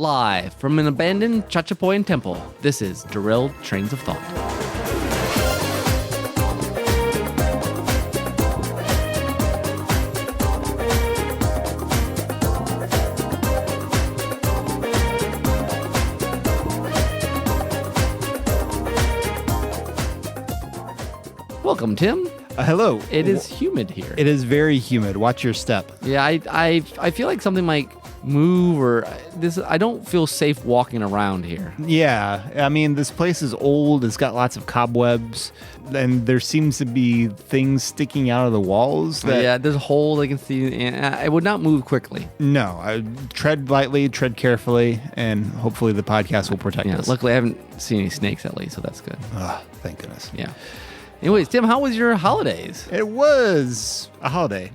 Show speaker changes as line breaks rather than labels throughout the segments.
Live from an abandoned Chachapoyan temple, this is Derailed Trains of Thought. Welcome, Tim.
Hello.
It is humid here.
It is very humid. Watch your step.
Yeah, I feel like something might move or this. I don't feel safe walking around here.
Yeah, I mean, this place is old. It's got lots of cobwebs, and there seems to be things sticking out of the walls.
Yeah, there's holes I can see. And I would not move quickly.
No, tread lightly, tread carefully, and hopefully the podcast will protect us.
Luckily, I haven't seen any snakes at least, so that's good.
Thank goodness.
Yeah. Anyways, Tim, how was your holidays?
It was a holiday.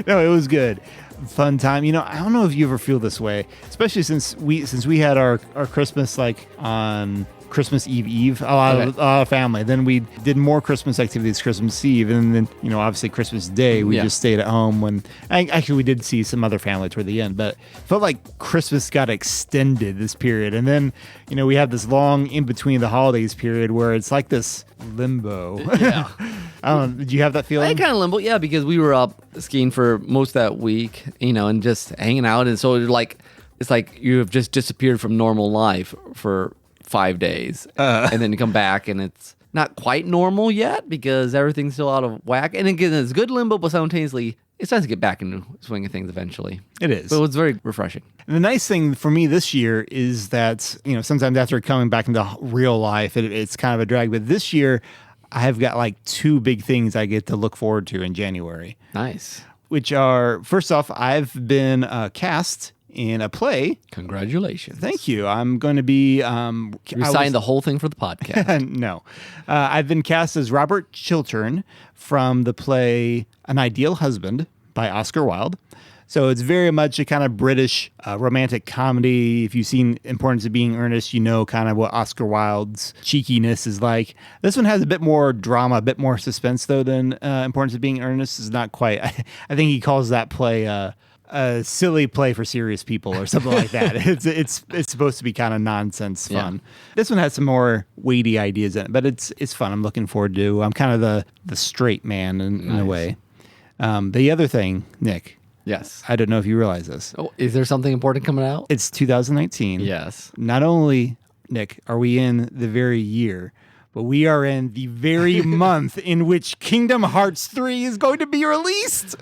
No, it was good. Fun time. You know, I don't know if you ever feel this way, especially since we had our Christmas like on Christmas Eve, a lot of family. Then we did more Christmas activities Christmas Eve, and then obviously Christmas Day we just stayed at home. When actually we did see some other family toward the end, but it felt like Christmas got extended this period, and then we have this long in between the holidays period where it's like this limbo.
Yeah.
I don't know. Did you have that feeling?
I kind of limbo, yeah, because we were up skiing for most of that week, and just hanging out, and so it's like you have just disappeared from normal life for 5 days, and then you come back, and it's not quite normal yet because everything's still out of whack. And again, it's good limbo, but simultaneously, it starts to get back into the swing of things eventually.
It is.
But it was very refreshing.
And the nice thing for me this year is that, sometimes after coming back into real life, it's kind of a drag. But this year, I have got like two big things I get to look forward to in January.
Nice.
Which are, first off, I've been cast in a play.
Congratulations.
Thank you. I'm going to be...
you signed the whole thing for the podcast.
No. I've been cast as Robert Chiltern from the play An Ideal Husband by Oscar Wilde. So it's very much a kind of British romantic comedy. If you've seen Importance of Being Earnest, you know kind of what Oscar Wilde's cheekiness is like. This one has a bit more drama, a bit more suspense, though, than Importance of Being Earnest. Is not quite. I think he calls that play... a silly play for serious people or something like that. It's supposed to be kind of nonsense fun. Yeah. This one has some more weighty ideas in it, but it's fun. I'm looking forward to. I'm kind of the straight man in a way. The other thing, Nick.
Yes.
I don't know if you realize this.
Oh, is there something important coming out?
It's 2019.
Yes.
Not only, Nick, are we in the very year, but we are in the very month in which Kingdom Hearts 3 is going to be released.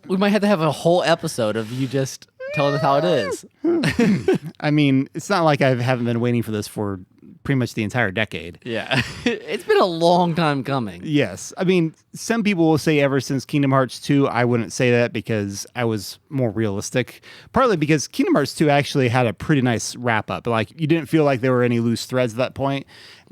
We might have to have a whole episode of you just telling us how it is.
I mean, it's not like I haven't been waiting for this for pretty much the entire decade.
Yeah. It's been a long time coming.
Yes. I mean, some people will say ever since Kingdom Hearts 2, I wouldn't say that because I was more realistic. Partly because Kingdom Hearts 2 actually had a pretty nice wrap up. Like, you didn't feel like there were any loose threads at that point.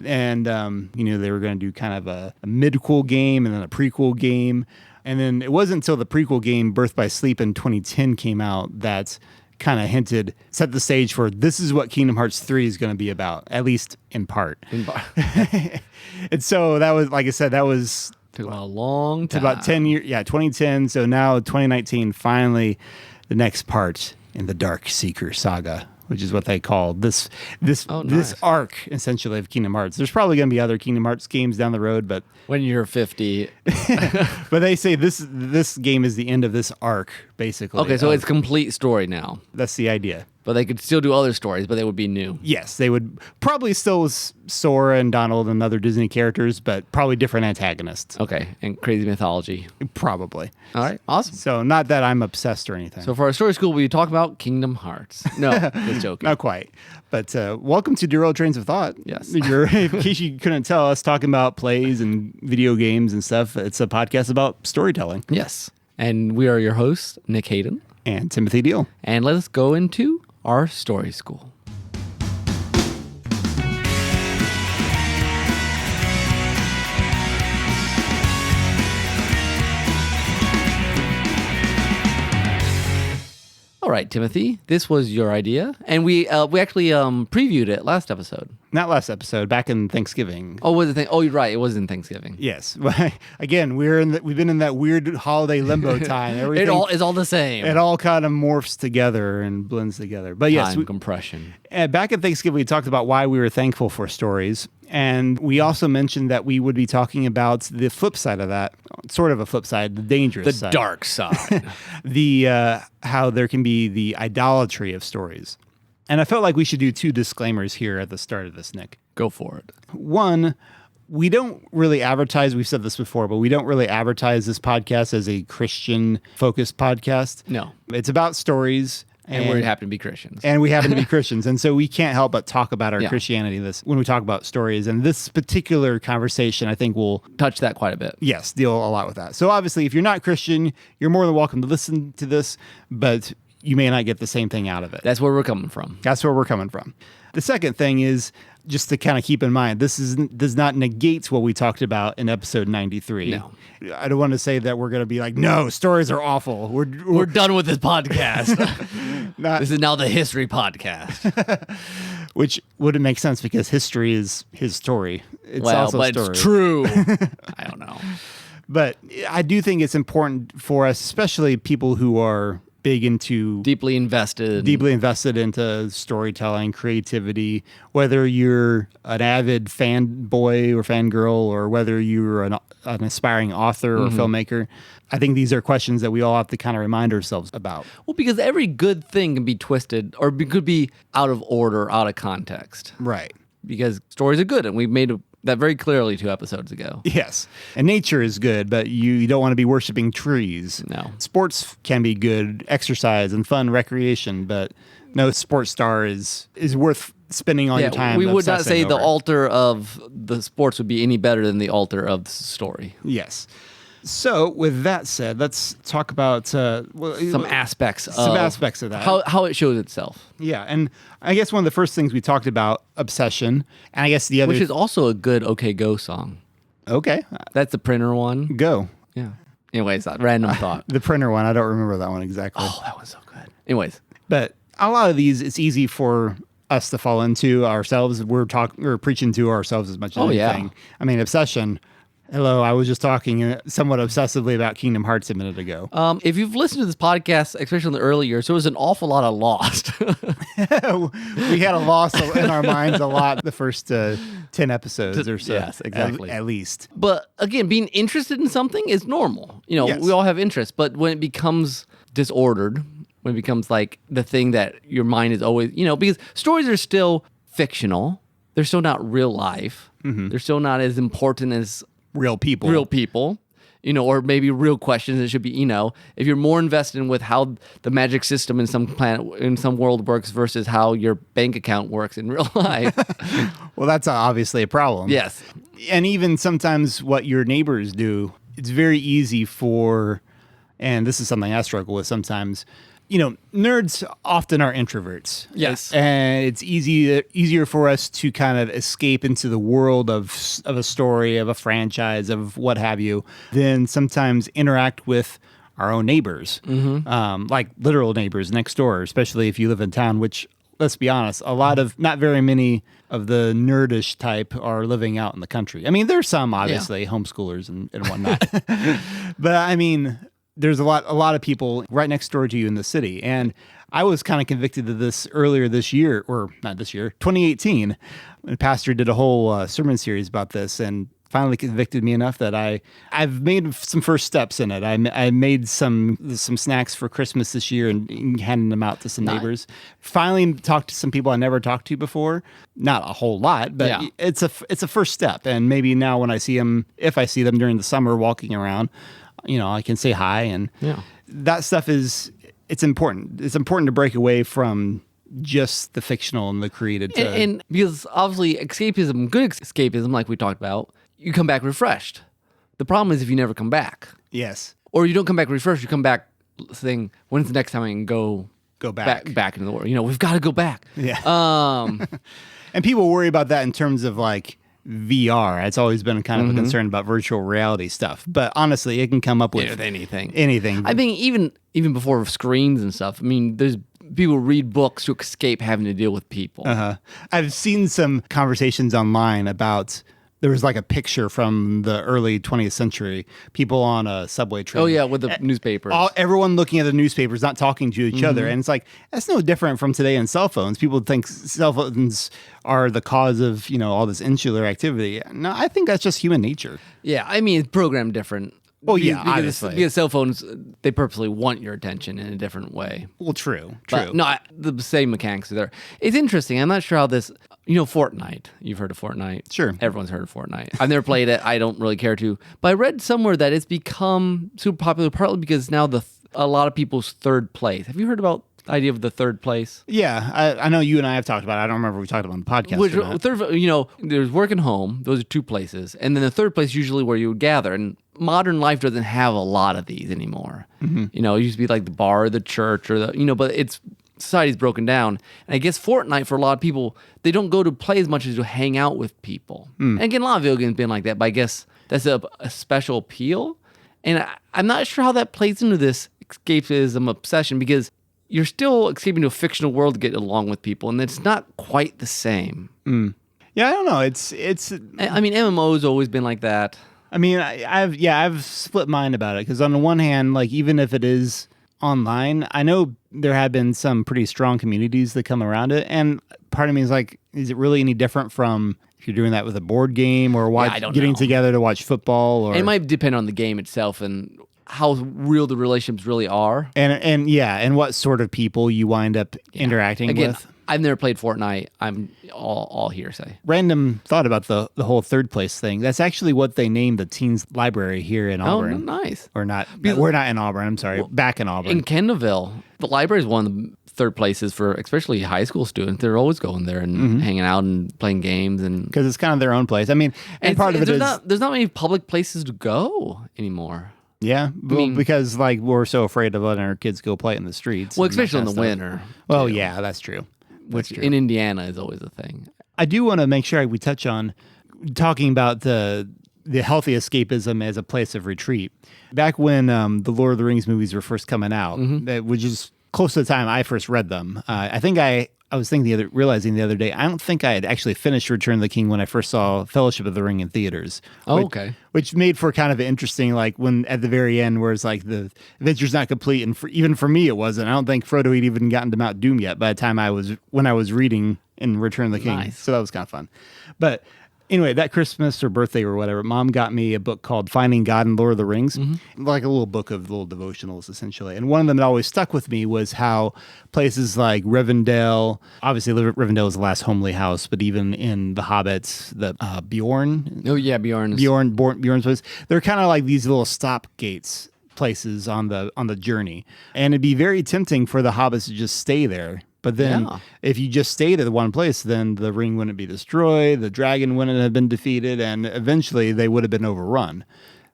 And, they were going to do kind of a mid-quel game and then a prequel game. And then it wasn't until the prequel game, Birth by Sleep in 2010 came out that kind of set the stage for this is what Kingdom Hearts 3 is going to be about, at least in part. And so that was, like I said,
took a long time.
About 10 years. Yeah, 2010. So now 2019, finally, the next part in the Dark Seeker saga, which is what they call this arc, essentially, of Kingdom Hearts. There's probably going to be other Kingdom Hearts games down the road, but...
When you're 50.
But they say this game is the end of this arc, basically.
Okay, so it's complete story now.
That's the idea.
But they could still do other stories, but they would be new.
Yes, they would probably still Sora and Donald and other Disney characters, but probably different antagonists.
Okay, and crazy mythology.
Probably.
All right, awesome.
So not that I'm obsessed or anything.
So for our story school, we talk about Kingdom Hearts. No, just joking.
Not quite. But welcome to Derailed Trains of Thought.
Yes.
In case you couldn't tell, us talking about plays and video games and stuff. It's a podcast about storytelling.
Yes. And we are your hosts, Nick Hayden.
And Timothy Deal.
And let us go into our story school. All right, Timothy, this was your idea, and we actually previewed it last episode.
Not last episode, back in Thanksgiving.
Oh, was it? Oh, you're right. It was in Thanksgiving.
Yes. Again, we've been in that weird holiday limbo time.
It all is all the same.
It all kind of morphs together and blends together. But yes,
Time compression.
back at Thanksgiving, we talked about why we were thankful for stories. And we also mentioned that we would be talking about the flip side of that, sort of a flip side, the dangerous side.
The dark side.
How there can be the idolatry of stories. And I felt like we should do 2 disclaimers here at the start of this, Nick.
Go for it.
One, we don't really advertise, we've said this before, but we don't really advertise this podcast as a Christian-focused podcast.
No.
It's about stories.
And we happen to be Christians.
And we happen to be Christians. And so we can't help but talk about our
Yeah.
Christianity when we talk about stories. And this particular conversation, I think, will
Touch that quite a bit.
yes, deal a lot with that. So obviously, if you're not Christian, you're more than welcome to listen to this, but you may not get the same thing out of it.
That's where we're coming from.
That's where we're coming from. The second thing is just to kind of keep in mind, this does not negate what we talked about in episode 93.
No.
I don't want to say that we're going to be like, no, stories are awful.
We're done with this podcast.
Not,
This is now the history podcast.
which wouldn't make sense because history is his story. It's
Well,
also a
but
story.
it's true. I don't know.
But I do think it's important for us, especially people who are
Deeply invested.
into storytelling, creativity, whether you're an avid fanboy or fangirl or whether you're an aspiring author or filmmaker. I think these are questions that we all have to kind of remind ourselves about.
Well, because every good thing can be twisted or could be out of order, out of context.
Right.
Because stories are good, and we made that very clearly 2 episodes ago.
Yes. And nature is good, but you don't want to be worshiping trees.
No.
Sports can be good, exercise and fun recreation, but no sports star is worth spending all your time.
We would not
obsessing
say the
over.
altar of the sports would be any better than the altar of the story.
Yes. So, with that said, let's talk about
Some aspects of
that.
how it shows itself,
Yeah, and I guess one of the first things we talked about, obsession, and I guess the other...
which is also a good OK Go song.
Okay,
That's the printer one.
go.
Yeah. Anyways, that random thought.
The printer one, I don't remember that one exactly.
Oh, that was so good. Anyways,
But a lot of these, it's easy for us to fall into ourselves. We're preaching to ourselves as much as anything.
yeah.
I mean, obsession. Hello, I was just talking somewhat obsessively about Kingdom Hearts a minute ago.
if you've listened to this podcast, especially in the early years, there was an awful lot of Lost.
We had a loss in our minds a lot the first 10 episodes or so.
Yes, exactly.
At least.
But again, being interested in something is normal.
Yes.
We all have interests, but when it becomes disordered, when it becomes like the thing that your mind is always, because stories are still fictional, they're still not real life, they're still not as important as
Real people.
or maybe real questions. It should be, if you're more invested in with how the magic system in some planet, in some world works versus how your bank account works in real life.
Well, that's obviously a problem.
Yes.
And even sometimes what your neighbors do, it's very easy for, and this is something I struggle with sometimes, nerds often are introverts.
Yes.
And it's easier for us to kind of escape into the world of a story, of a franchise, of what have you, than sometimes interact with our own neighbors, like literal neighbors next door, especially if you live in town, which, let's be honest, not very many of the nerdish type are living out in the country. I mean, there's some, obviously, homeschoolers and whatnot. But I mean, there's a lot of people right next door to you in the city. And I was kind of convicted of this earlier this year, or not this year, 2018. The pastor did a whole sermon series about this and finally convicted me enough that I've made some first steps in it. I made some snacks for Christmas this year and handing them out to some neighbors. Finally talked to some people I never talked to before. Not a whole lot, but it's a first step. And maybe now when I see them, if I see them during the summer walking around, I can say hi, and that stuff it's important. It's important to break away from just the fictional and the created.
And because obviously escapism, good escapism, like we talked about, you come back refreshed. The problem is if you never come back.
Yes.
Or you don't come back refreshed, you come back saying, when's the next time I can go
back.
Back into the world? We've got to go back.
Yeah. And people worry about that in terms of like VR. It's always been kind of a concern about virtual reality stuff. But honestly, it can come up with
anything.
Anything.
I think even before screens and stuff, I mean, there's people read books to escape having to deal with people.
I've seen some conversations online about, there was like a picture from the early 20th century, people on a subway train.
Oh, yeah, with the newspapers.
Everyone looking at the newspapers, not talking to each other. And it's like, that's no different from today in cell phones. People think cell phones are the cause of, all this insular activity. No, I think that's just human nature.
Yeah, I mean, it's programmed different.
Oh, yeah,
because,
obviously.
because cell phones, they purposely want your attention in a different way.
Well, true.
But no, the same mechanics are there. It's interesting. I'm not sure how this, Fortnite. You've heard of Fortnite?
Sure.
Everyone's heard of Fortnite. I've never played it. I don't really care to. But I read somewhere that it's become super popular partly because now a lot of people's third place. Have you heard about the idea of the third place?
Yeah, I know you and I have talked about it. I don't remember if we talked about it on the podcast or not.
Third, there's work and home. Those are two places. And then the third place usually where you would gather. And modern life doesn't have a lot of these anymore. It used to be like the bar or the church or but society's broken down. And I guess Fortnite, for a lot of people, they don't go to play as much as to hang out with people. And again, a lot of video games have been like that, but I guess that's a special appeal. And I'm not sure how that plays into this escapism obsession because you're still escaping to a fictional world to get along with people, and it's not quite the same.
Yeah, I don't know. It's.
I mean, MMO's always been like that.
I mean, I've split mind about it because on the one hand, like even if it is online, I know there have been some pretty strong communities that come around it, and part of me is like, is it really any different from if you're doing that with a board game or getting together to watch football? Or
it might depend on the game itself and how real the relationships really are,
and what sort of people you wind up interacting with.
I've never played Fortnite. I'm all hearsay.
Random thought about the whole third place thing. That's actually what they named the teens library here in Auburn.
Oh, nice.
Or not. We're not in Auburn. I'm sorry. Back in Auburn.
In Kendallville, the library is one of the third places for especially high school students. They're always going there and hanging out and playing games, and
because it's kind of their own place. I mean, and part of it is
there's not many public places to go anymore.
Yeah, because like we're so afraid of letting our kids go play in the streets.
Well, especially in the winter.
Well, yeah, that's true.
Which in Indiana is always a thing.
I do want to make sure we touch on talking about the healthy escapism as a place of retreat. Back when the Lord of the Rings movies were first coming out, which is close to the time I first read them, I think I was realizing the other day, I don't think I had actually finished Return of the King when I first saw Fellowship of the Ring in theaters.
Okay.
Which made for kind of an interesting, like when at the very end, where it's like the adventure's not complete, and even for me it wasn't. I don't think Frodo had even gotten to Mount Doom yet by the time I was reading in Return of the King.
Nice.
So that was kind of fun. But anyway, that Christmas or birthday or whatever, Mom got me a book called Finding God in Lord of the Rings, like a little book of little devotionals, essentially. And one of them that always stuck with me was how places like Rivendell, obviously Rivendell is the last homely house, but even in The Hobbits, the Bjorn.
Oh, yeah, Bjorn's
place. They're kind of like these little stop gates places on the journey. And it'd be very tempting for the hobbits to just stay there. But then if you just stayed at one place, then the ring wouldn't be destroyed, the dragon wouldn't have been defeated, and eventually they would have been overrun.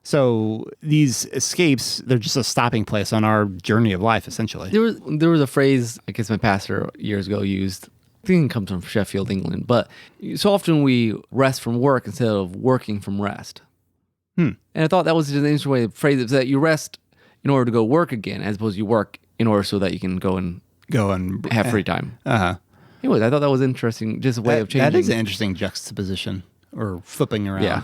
So these escapes, they're just a stopping place on our journey of life, essentially.
There was a phrase, I guess my pastor years ago used, I think it comes from Sheffield, England, but so often we rest from work instead of working from rest. And I thought that was just an interesting way to phrase it, that you rest in order to go work again, as opposed to you work in order so that you can go and have free time. Anyways, I thought that was interesting, just a way of changing.
That is an interesting juxtaposition, or flipping around.
Yeah.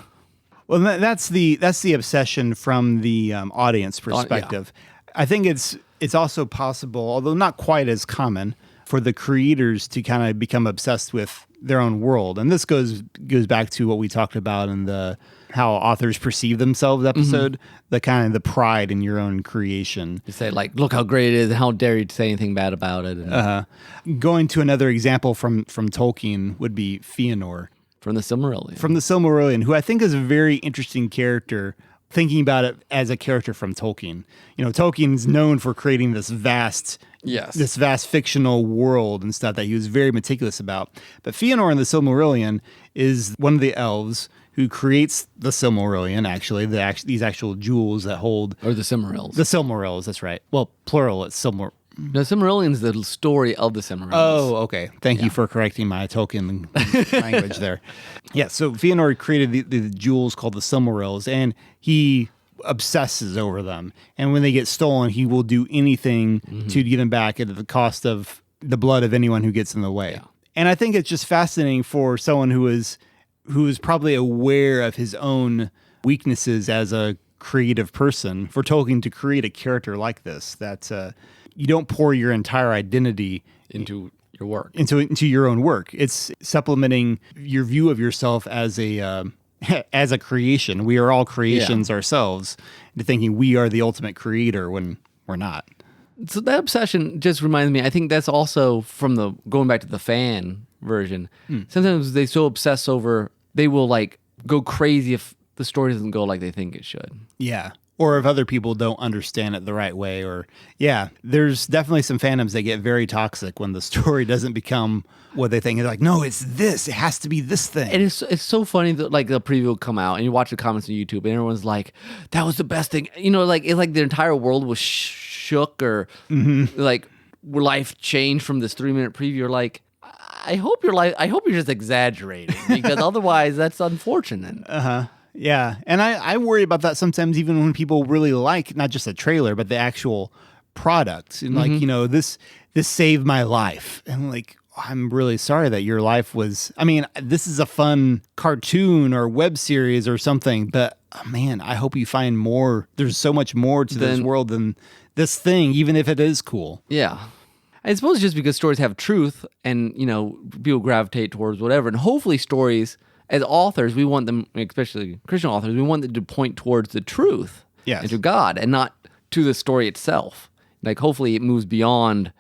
Well, that's the obsession from the audience perspective. I think it's also possible, although not quite as common, for the creators to kind of become obsessed with their own world. And this goes back to what we talked about in the how authors perceive themselves episode, the kind of the pride in your own creation.
You say, like, look how great it is, and how dare you say anything bad about it.
Going to another example from Tolkien would be Fëanor.
From the Silmarillion.
From the Silmarillion, who I think is a very interesting character, thinking about it as a character from Tolkien. Tolkien's known for creating this vast fictional world and stuff that he was very meticulous about. But Fëanor in the Silmarillion is one of the elves who creates the Silmarillion, actually, these actual jewels that hold...
Or the Silmarils.
The Silmarils, that's right. Well, plural, it's Silmar...
No, Silmarillion is the story of the Silmarils.
Oh, okay. Thank you for correcting my Tolkien language there. Yeah, so Fëanor created the jewels called the Silmarils, and he obsesses over them. And when they get stolen, he will do anything to get them back at the cost of the blood of anyone who gets in the way.
Yeah.
And I think it's just fascinating for someone who is probably aware of his own weaknesses as a creative person, for Tolkien to create a character like this, that you don't pour your entire identity
into your work,
into your own work. It's supplementing your view of yourself as a as a creation. We are all creations ourselves, to thinking we are the ultimate creator when we're not.
So that obsession just reminds me, I think that's also from the going back to the fan version. Sometimes they so obsess over, they will like go crazy if the story doesn't go like they think it should.
Yeah. Or if other people don't understand it the right way, or there's definitely some fandoms that get very toxic when the story doesn't become what they think. It's like, no, it's this. It has to be this thing.
And it's so funny that like the preview will come out and you watch the comments on YouTube and everyone's like, that was the best thing. You know, like it's like the entire world was shook or like life changed from this 3-minute preview. You're like, I hope you're just exaggerating, because otherwise that's unfortunate.
Yeah, and I worry about that sometimes, even when people really like not just a trailer, but the actual product. And like, this saved my life. And like, I'm really sorry that your life was, I mean, this is a fun cartoon or web series or something, but man, I hope you find more. There's so much more to this world than this thing, even if it is cool.
Yeah. I suppose just because stories have truth and, people gravitate towards whatever. And hopefully stories, as authors, we want them, especially Christian authors, we want them to point towards the truth and to God and not to the story itself. Like, hopefully it moves beyond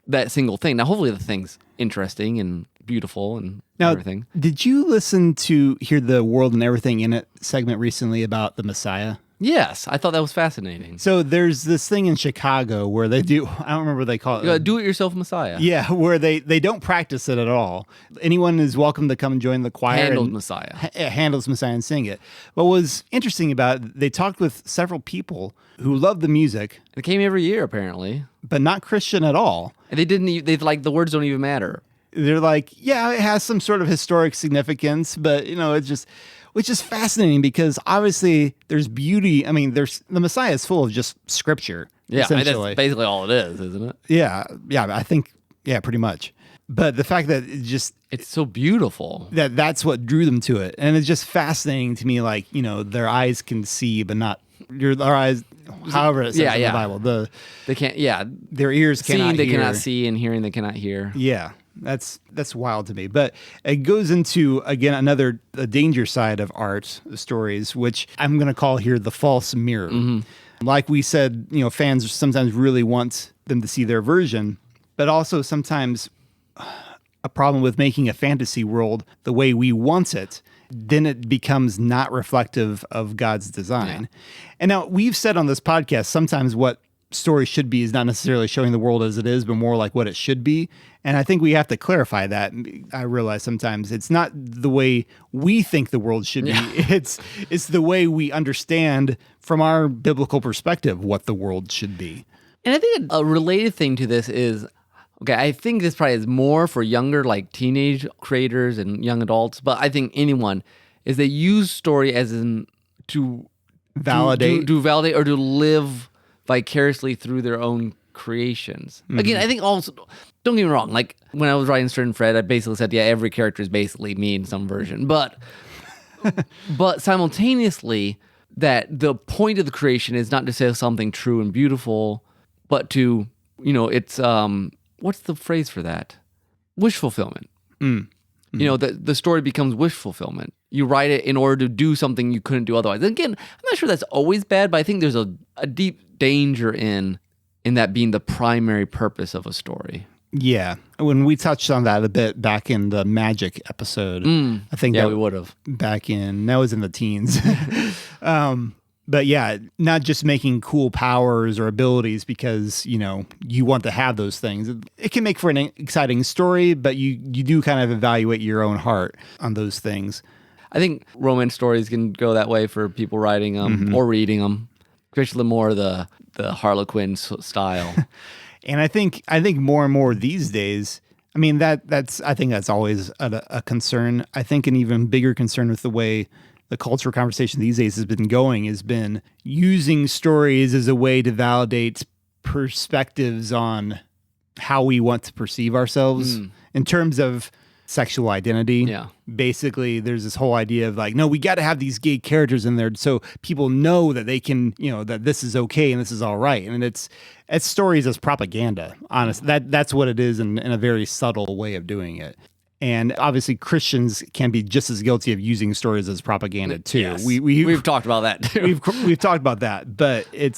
that single thing. Now, hopefully the thing's interesting and beautiful and everything.
Did you hear the World and Everything in It segment recently about the Messiah?
Yes, I thought that was fascinating.
So there's this thing in Chicago where they do, I don't remember what they call it.
Do-it-yourself Messiah.
Yeah, where they don't practice it at all. Anyone is welcome to come and join the choir.
Handles Messiah.
Handles Messiah and sing it. What was interesting about it, they talked with several people who loved the music.
It came every year, apparently.
But not Christian at all.
And they like, the words don't even matter.
They're like, yeah, it has some sort of historic significance, but, it's just... Which is fascinating because obviously there's beauty. I mean, the Messiah is full of just scripture.
Yeah, that's basically all it is, isn't it?
Yeah, I think, pretty much. But the fact that
it's so beautiful.
That's what drew them to it. And it's just fascinating to me, like, their eyes can see, but not their eyes, however it says in the Bible.
They can't,
their ears cannot
seeing, they
hear.
cannot see, and hearing, they cannot hear.
Yeah. That's wild to me. But it goes into, again, another danger side of art stories, which I'm going to call here the false mirror. Like we said, fans sometimes really want them to see their version, but also sometimes a problem with making a fantasy world the way we want it, then it becomes not reflective of God's design. Yeah. And now we've said on this podcast, sometimes what story should be is not necessarily showing the world as it is, but more like what it should be. And I think we have to clarify that. I realize sometimes it's not the way we think the world should be. It's the way we understand from our biblical perspective what the world should be.
And I think a related thing to this is, okay, I think this probably is more for younger, like teenage creators and young adults, but I think anyone is they use story as in to
validate,
to validate or to live vicariously through their own creations. Again, I think also, don't get me wrong, like when I was writing Stern and Fred, I basically said, every character is basically me in some version. But simultaneously, that the point of the creation is not to say something true and beautiful, but to, it's, what's the phrase for that? Wish fulfillment. The story becomes wish fulfillment. You write it in order to do something you couldn't do otherwise. And again, I'm not sure that's always bad, but I think there's a deep danger in that being the primary purpose of a story. Yeah.
When we touched on that a bit back in the magic episode, I think
we would have.
That was in the teens. But not just making cool powers or abilities because, you want to have those things. It can make for an exciting story, but you do kind of evaluate your own heart on those things.
I think romance stories can go that way for people writing them or reading them, especially more the Harlequin style.
And I think more and more these days, I mean, I think that's always a concern. I think an even bigger concern with the way the cultural conversation these days has been using stories as a way to validate perspectives on how we want to perceive ourselves in terms of sexual identity.
Yeah.
Basically, there's this whole idea of like, no, we got to have these gay characters in there so people know that they can, that this is okay and this is all right. And it's stories as propaganda, honestly. That's what it is in a very subtle way of doing it. And obviously, Christians can be just as guilty of using stories as propaganda too.
Yes. We've talked about that too.
We've talked about that, but it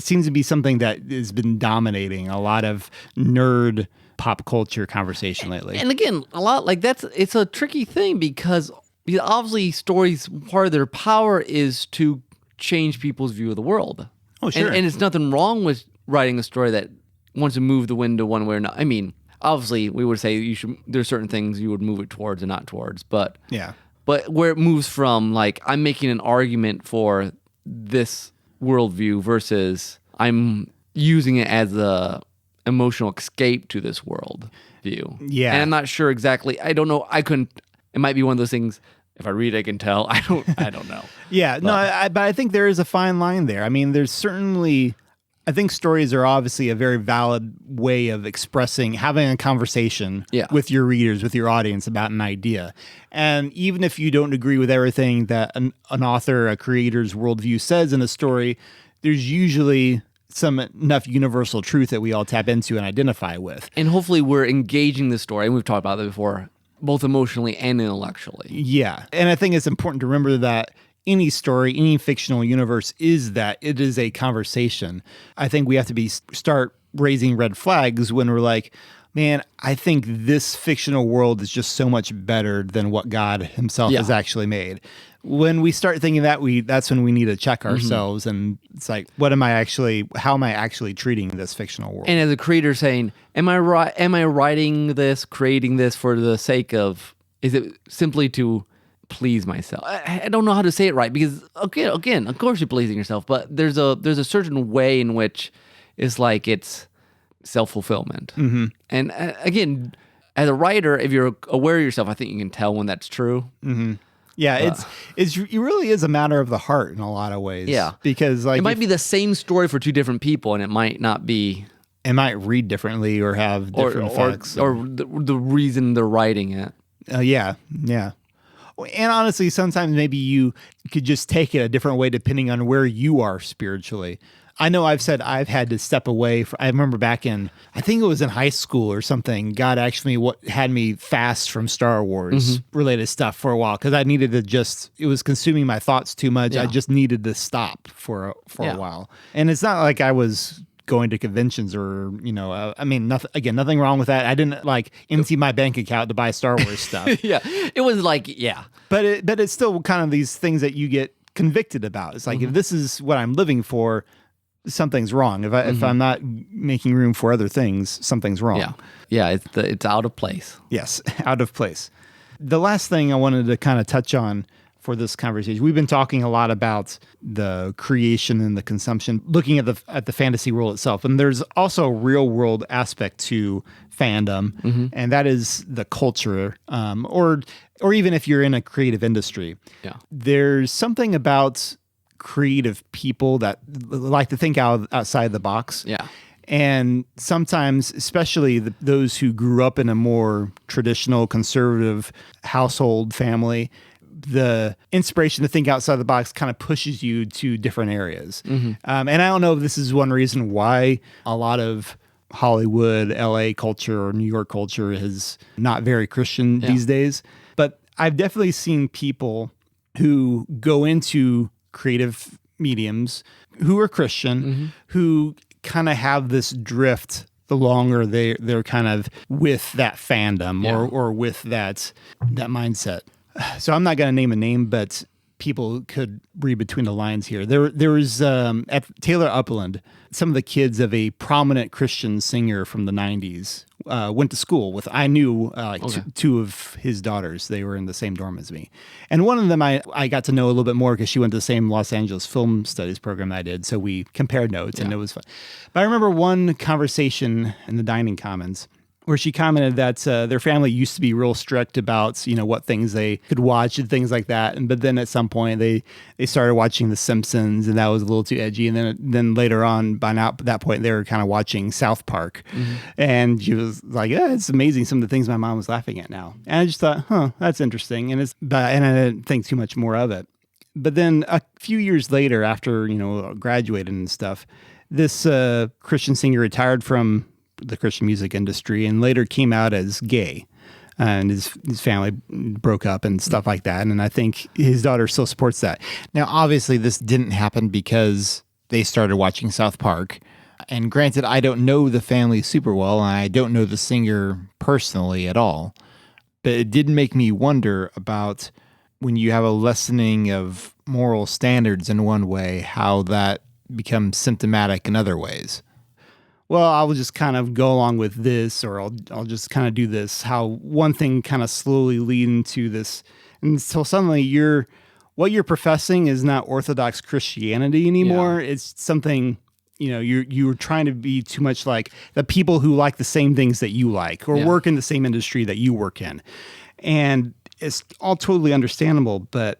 seems to be something that has been dominating a lot of nerd pop culture conversation lately.
And again, a lot like it's a tricky thing because obviously stories, part of their power is to change people's view of the world.
Oh, sure.
And it's nothing wrong with writing a story that wants to move the window one way or not. I mean, obviously, we would say there's certain things you would move it towards and not towards, but
yeah.
But where it moves from, like, I'm making an argument for this worldview versus I'm using it as a emotional escape to this world view.
Yeah.
And I'm not sure exactly. I don't know. It might be one of those things. If I read, I can tell. I don't know.
Yeah. But I think there is a fine line there. I mean, there's certainly, I think stories are obviously a very valid way of having a conversation with your readers, with your audience about an idea. And even if you don't agree with everything that an author, a creator's worldview says in a story, there's usually some enough universal truth that we all tap into and identify with.
And hopefully we're engaging the story, and we've talked about that before, both emotionally and intellectually.
Yeah. And I think it's important to remember that any story, any fictional universe is that it is a conversation. I think we have to start raising red flags when we're like, man, I think this fictional world is just so much better than what God himself has actually made. When we start thinking that's when we need to check ourselves. And it's like, how am I actually treating this fictional world?
And as a creator saying, am I writing this, creating this for the sake of, is it simply to please myself? I don't know how to say it right because again, of course you're pleasing yourself, but there's a certain way in which it's like it's self-fulfillment. Mm-hmm. And again, as a writer, if you're aware of yourself, I think you can tell when that's true.
Mm-hmm. Yeah, it really is a matter of the heart in a lot of ways.
Yeah,
because like
it might be the same story for two different people, and it might not be.
It might read differently or have different effects,
or the reason they're writing it.
Yeah. And honestly, sometimes maybe you could just take it a different way depending on where you are spiritually. I know I've said I've had to step away. I remember back in, I think it was in high school or something, God actually had me fast from Star Wars related stuff for a while because I needed to it was consuming my thoughts too much.
Yeah.
I just needed to stop for a while. And it's not like I was going to conventions or, I mean, nothing wrong with that. I didn't empty my bank account to buy Star Wars stuff.
Yeah. It was
But it's still kind of these things that you get convicted about. It's like, if this is what I'm living for, something's wrong. If I'm not making room for other things, something's wrong.
Yeah. It's out of place.
Yes, out of place. The last thing I wanted to kind of touch on for this conversation, we've been talking a lot about the creation and the consumption, looking at the fantasy world itself, and there's also a real world aspect to fandom, and that is the culture, or even if you're in a creative industry. Yeah, there's something about creative people that like to think outside the box.
Yeah.
And sometimes, especially those who grew up in a more traditional conservative household family, the inspiration to think outside the box kind of pushes you to different areas. And I don't know if this is one reason why a lot of Hollywood, LA culture or New York culture is not very Christian these days, but I've definitely seen people who go into creative mediums who are Christian, who kind of have this drift the longer they're kind of with that fandom or with that mindset. So I'm not going to name a name, but people could read between the lines here. There was at Taylor Upland, some of the kids of a prominent Christian singer from the 90s went to school with. I knew two of his daughters. They were in the same dorm as me, and one of them I got to know a little bit more because she went to the same Los Angeles Film Studies program I did. So we compared notes, and it was fun. But I remember one conversation in the dining commons where she commented that their family used to be real strict about, what things they could watch and things like that. But then at some point they started watching The Simpsons, and that was a little too edgy. And then later on, by now at that point, they were kind of watching South Park. And she was like, yeah, it's amazing some of the things my mom was laughing at now. And I just thought, that's interesting. And I didn't think too much more of it. But then a few years later, after, graduated and stuff, this Christian singer retired from the Christian music industry and later came out as gay, and his family broke up and stuff like that. And I think his daughter still supports that.
Now, obviously, this didn't happen because they started watching South Park. And granted, I don't know the family super well, and I don't know the singer personally at all. But it did make me wonder about when you have a lessening of moral standards in one way, how that becomes symptomatic in other ways.
Well, I will just kind of go along with this, or I'll just kind of do this, how one thing kind of slowly lead into this. And so suddenly what you're professing is not Orthodox Christianity anymore. Yeah. It's something, you're trying to be too much like the people who like the same things that you like, or work in the same industry that you work in. And it's all totally understandable. But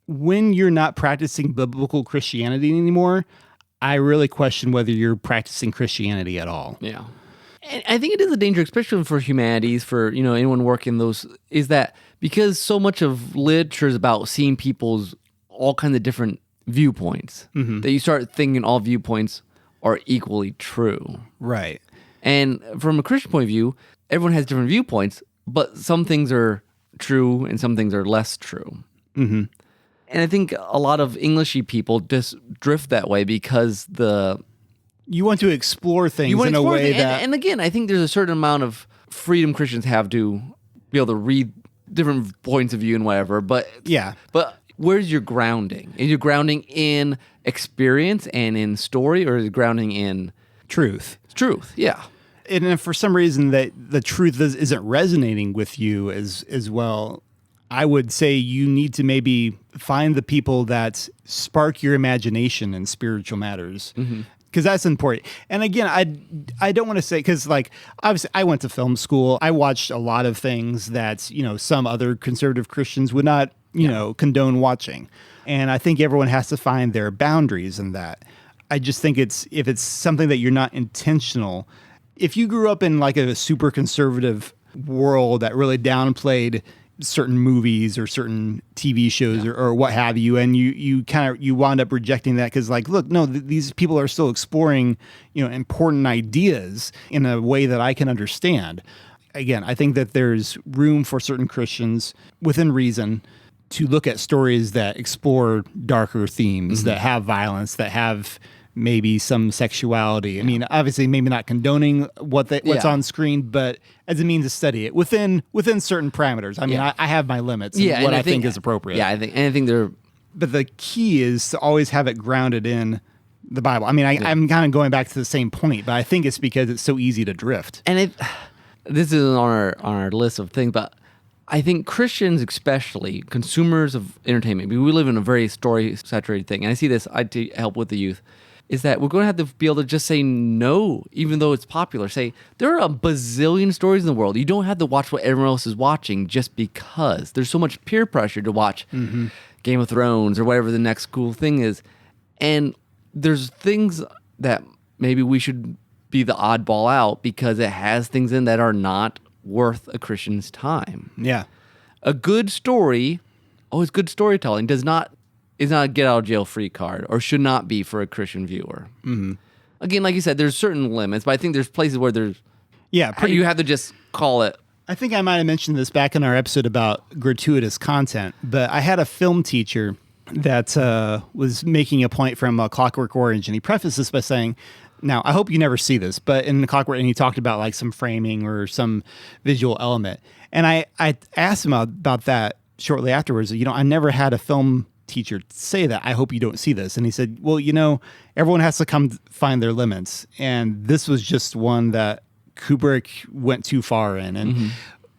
when you're not practicing biblical Christianity anymore, I really question whether you're practicing Christianity at all.
Yeah. And I think it is a danger, especially for humanities, for, anyone working those, is that because so much of literature is about seeing people's all kinds of different viewpoints, that you start thinking all viewpoints are equally true.
Right.
And from a Christian point of view, everyone has different viewpoints, but some things are true and some things are less true.
Mm-hmm.
And I think a lot of Englishy people just drift that way because
you want to explore things in a way that...
And again, I think there's a certain amount of freedom Christians have to be able to read different points of view and whatever. But where's your grounding? Is your grounding in experience and in story, or is it grounding in...
Truth.
Truth, yeah.
And if for some reason that the truth isn't resonating with you as well... I would say you need to maybe find the people that spark your imagination in spiritual matters, because that's important. And again, I don't want to say, because obviously I went to film school. I watched a lot of things that, some other conservative Christians would not, condone watching. And I think everyone has to find their boundaries in that. I just think if it's something that you're not intentional, if you grew up in a super conservative world that really downplayed certain movies or certain TV shows or what have you, and you wound up rejecting that because look, no, these people are still exploring important ideas in a way that I can understand. Again, I think that there's room for certain Christians within reason to look at stories that explore darker themes, that have violence, that have maybe some sexuality. I mean, obviously, maybe not condoning what's on screen, but as a means to study it within certain parameters. I mean, I have my limits. And what I think is appropriate.
Yeah, I think they're.
But the key is to always have it grounded in the Bible. I mean, I'm kind of going back to the same point, but I think it's because it's so easy to drift.
And this isn't on our list of things, but I think Christians, especially consumers of entertainment, we live in a very story-saturated thing, and I see this. I help with the youth. Is that we're going to have to be able to just say no, even though it's popular. Say, there are a bazillion stories in the world. You don't have to watch what everyone else is watching just because. There's so much peer pressure to watch Game of Thrones or whatever the next cool thing is. And there's things that maybe we should be the oddball out because it has things in that are not worth a Christian's time.
Yeah.
A good story, it's good storytelling, is not a get out of jail free card, or should not be for a Christian viewer. Again, like you said, there's certain limits, but I think there's places where there's... Yeah, you have to just call it...
I think I might have mentioned this back in our episode about gratuitous content, but I had a film teacher that was making a point from Clockwork Orange, and he prefaced this by saying, now, I hope you never see this, but in the Clockwork, and he talked about some framing or some visual element. And I asked him about that shortly afterwards. I never had a film teacher say that. I hope you don't see this. And he said, well, everyone has to come find their limits. And this was just one that Kubrick went too far in. And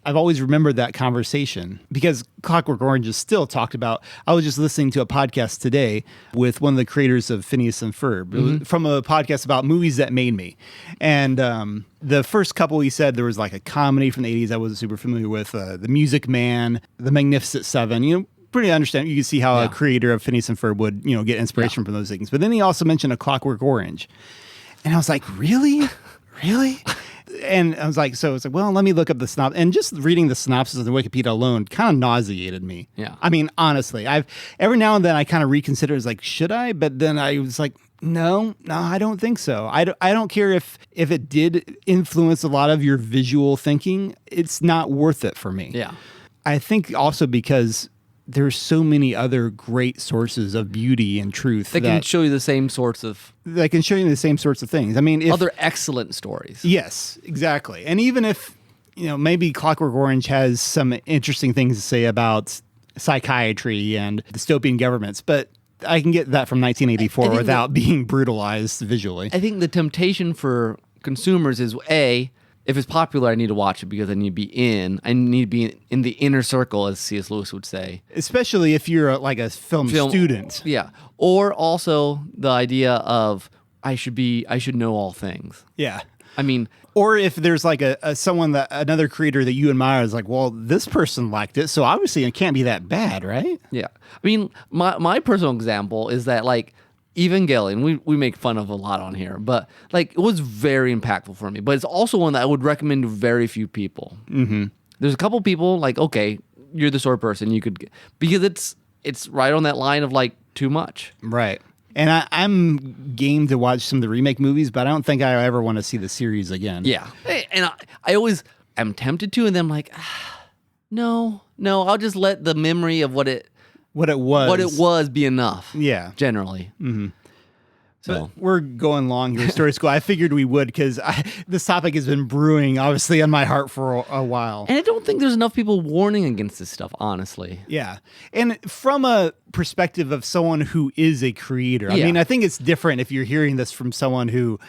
I've always remembered that conversation because Clockwork Orange is still talked about. I was just listening to a podcast today with one of the creators of Phineas and Ferb. It was from a podcast about movies that made me. And the first couple he said there was like a comedy from the 80s I wasn't super familiar with, The Music Man, The Magnificent Seven, pretty understand. You can see how a creator of Phineas and Ferb would, get inspiration from those things. But then he also mentioned A Clockwork Orange. And I was like, really? Really? And I was like, well, let me look up the synopsis. And just reading the synopsis of the Wikipedia alone kind of nauseated me.
Yeah.
I mean, honestly, every now and then I kind of reconsider. It's like, should I? But then I was like, no, I don't think so. I don't care if it did influence a lot of your visual thinking. It's not worth it for me.
Yeah.
I think also because there's so many other great sources of beauty and truth
They can show you the same sorts of
things. I mean,
other excellent stories.
Yes, exactly. And even if, maybe Clockwork Orange has some interesting things to say about psychiatry and dystopian governments, but I can get that from 1984 without being brutalized visually.
I think the temptation for consumers is, A, if it's popular, I need to watch it because I need to be in the inner circle, as C.S. Lewis would say.
Especially if you're like a film student.
Yeah. Or also the idea of I should know all things.
Yeah.
I mean,
or if there's like another creator that you admire is like, well, this person liked it, so obviously it can't be that bad, right?
Yeah. I mean, my personal example is that like Evangelion, we make fun of a lot on here, but like it was very impactful for me. But it's also one that I would recommend to very few people. Mm-hmm. There's a couple people like, okay, you're the sort of person you could, because it's right on that line of like too much.
Right. And I'm game to watch some of the remake movies, but I don't think I ever want to see the series again.
Yeah. And I'm tempted to, and then I'm like, no, I'll just let the memory of what it was be enough.
Yeah.
Generally. Mm-hmm.
So we're going long here, Story School. I figured we would because this topic has been brewing, obviously, on my heart for a while.
And I don't think there's enough people warning against this stuff, honestly.
Yeah. And from a perspective of someone who is a creator, I mean, I think it's different if you're hearing this from someone who,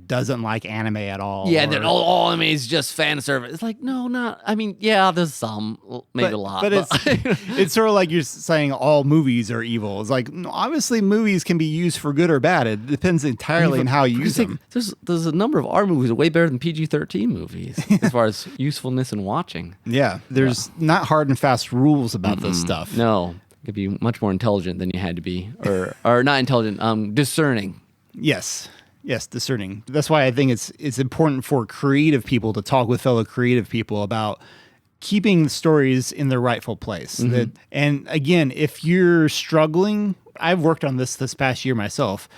doesn't like anime at all.
Yeah, then all anime is just fan service. It's like, no, not. I mean, yeah, there's some, maybe a lot.
But it's sort of like you're saying all movies are evil. It's like, obviously, movies can be used for good or bad. It depends entirely on how you use them.
There's a number of R movies that are way better than PG-13 movies as far as usefulness in watching.
Yeah, there's not hard and fast rules about this stuff.
No, you could be much more intelligent than you had to be, or not intelligent, discerning.
Yes, discerning. That's why I think it's important for creative people to talk with fellow creative people about keeping the stories in their rightful place. Mm-hmm. And again, if you're struggling, I've worked on this past year myself.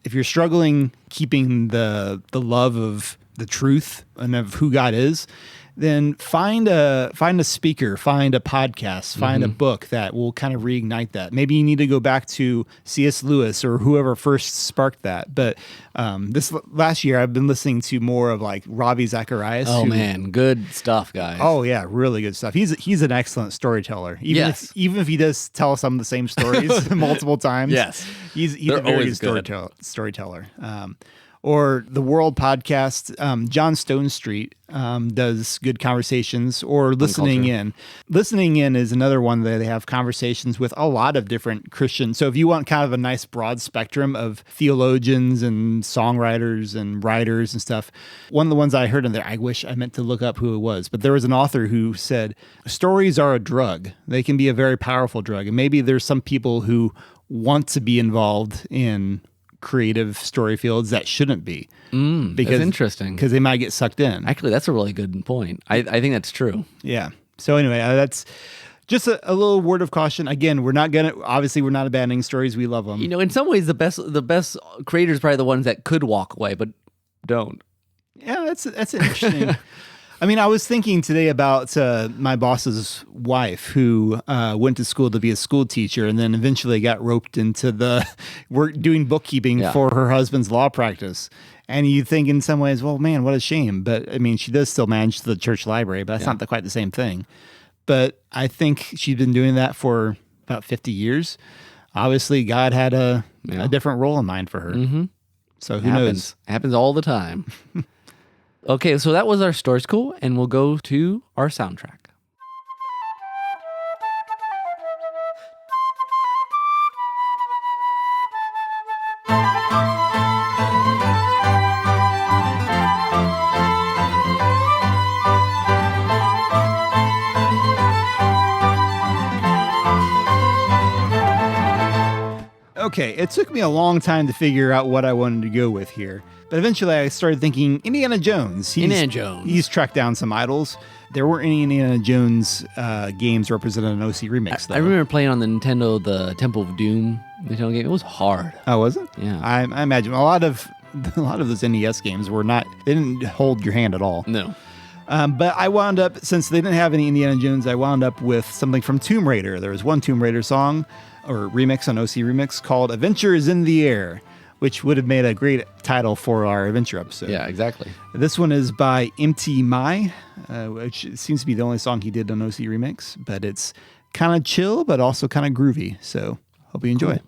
If you're struggling keeping the love of the truth and of who God is, then find a speaker, find a podcast, find a book that will kind of reignite that. Maybe you need to go back to C.S. Lewis or whoever first sparked that. But this last year, I've been listening to more of like Ravi Zacharias.
Oh man, good stuff, guys.
Oh yeah, really good stuff. He's an excellent storyteller. Even if he does tell some of the same stories multiple times.
Yes,
he's a very good storyteller. Or the World podcast, John Stone Street does good conversations, or Listening In. Listening In is another one that they have conversations with a lot of different Christians. So if you want kind of a nice broad spectrum of theologians and songwriters and writers and stuff, one of the ones I heard in there, I wish I meant to look up who it was, but there was an author who said, stories are a drug. They can be a very powerful drug. And maybe there's some people who want to be involved in creative story fields that shouldn't be.
Because that's interesting.
Because they might get sucked in.
Actually, that's a really good point. I think that's true.
Yeah. So anyway, that's just a little word of caution. Again, we're not abandoning stories. We love them.
In some ways, the best creators are probably the ones that could walk away, but don't.
Yeah, that's interesting. I mean, I was thinking today about my boss's wife who went to school to be a school teacher and then eventually got roped into the work doing bookkeeping for her husband's law practice. And you think in some ways, well, man, what a shame. But I mean, she does still manage the church library, but that's not quite the same thing. But I think she's been doing that for about 50 years. Obviously, God had a different role in mind for her. Mm-hmm. So who knows?
Happens all the time. Okay, so that was our story school, and we'll go to our soundtrack.
Okay, it took me a long time to figure out what I wanted to go with here. But eventually I started thinking Indiana Jones.
Indiana Jones.
He's tracked down some idols. There weren't any Indiana Jones games represented in OC Remix, though.
I remember playing on the Nintendo, the Temple of Doom Nintendo game. It was hard.
Oh, was it?
Yeah.
I imagine a lot of those NES games were not, they didn't hold your hand at all.
No.
But I wound up, since they didn't have any Indiana Jones, I wound up with something from Tomb Raider. There was one Tomb Raider song or remix on OC Remix called Adventure is in the Air, which would have made a great title for our adventure episode.
Yeah, exactly.
This one is by Empty My, which seems to be the only song he did on OC Remix, but it's kind of chill, but also kind of groovy. So hope you enjoy.
Cool.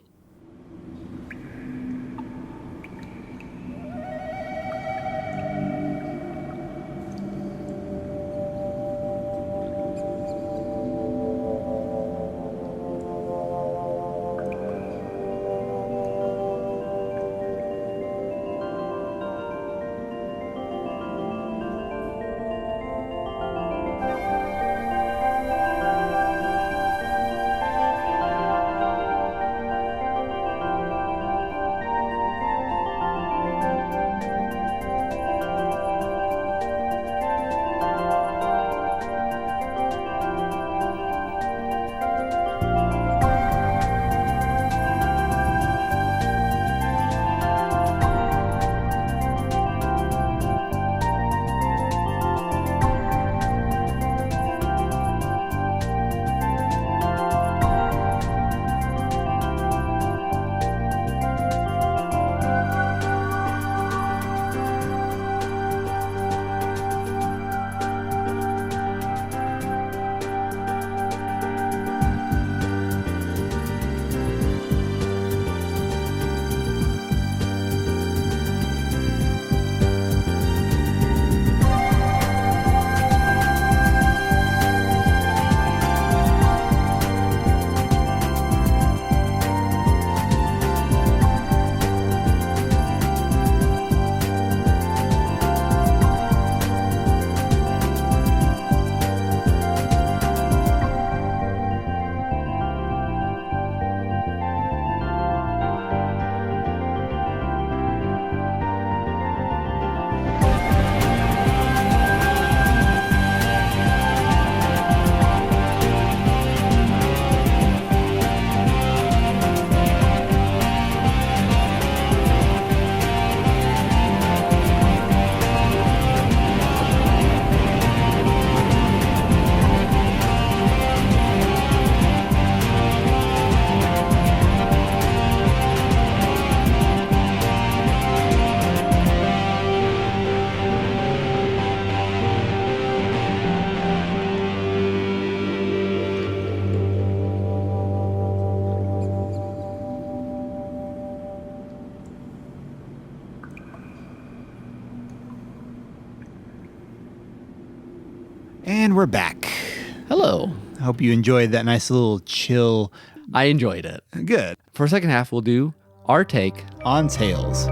And we're back.
Hello.
I hope you enjoyed that nice little chill.
I enjoyed it.
Good.
For second half, we'll do our take.
On Tales.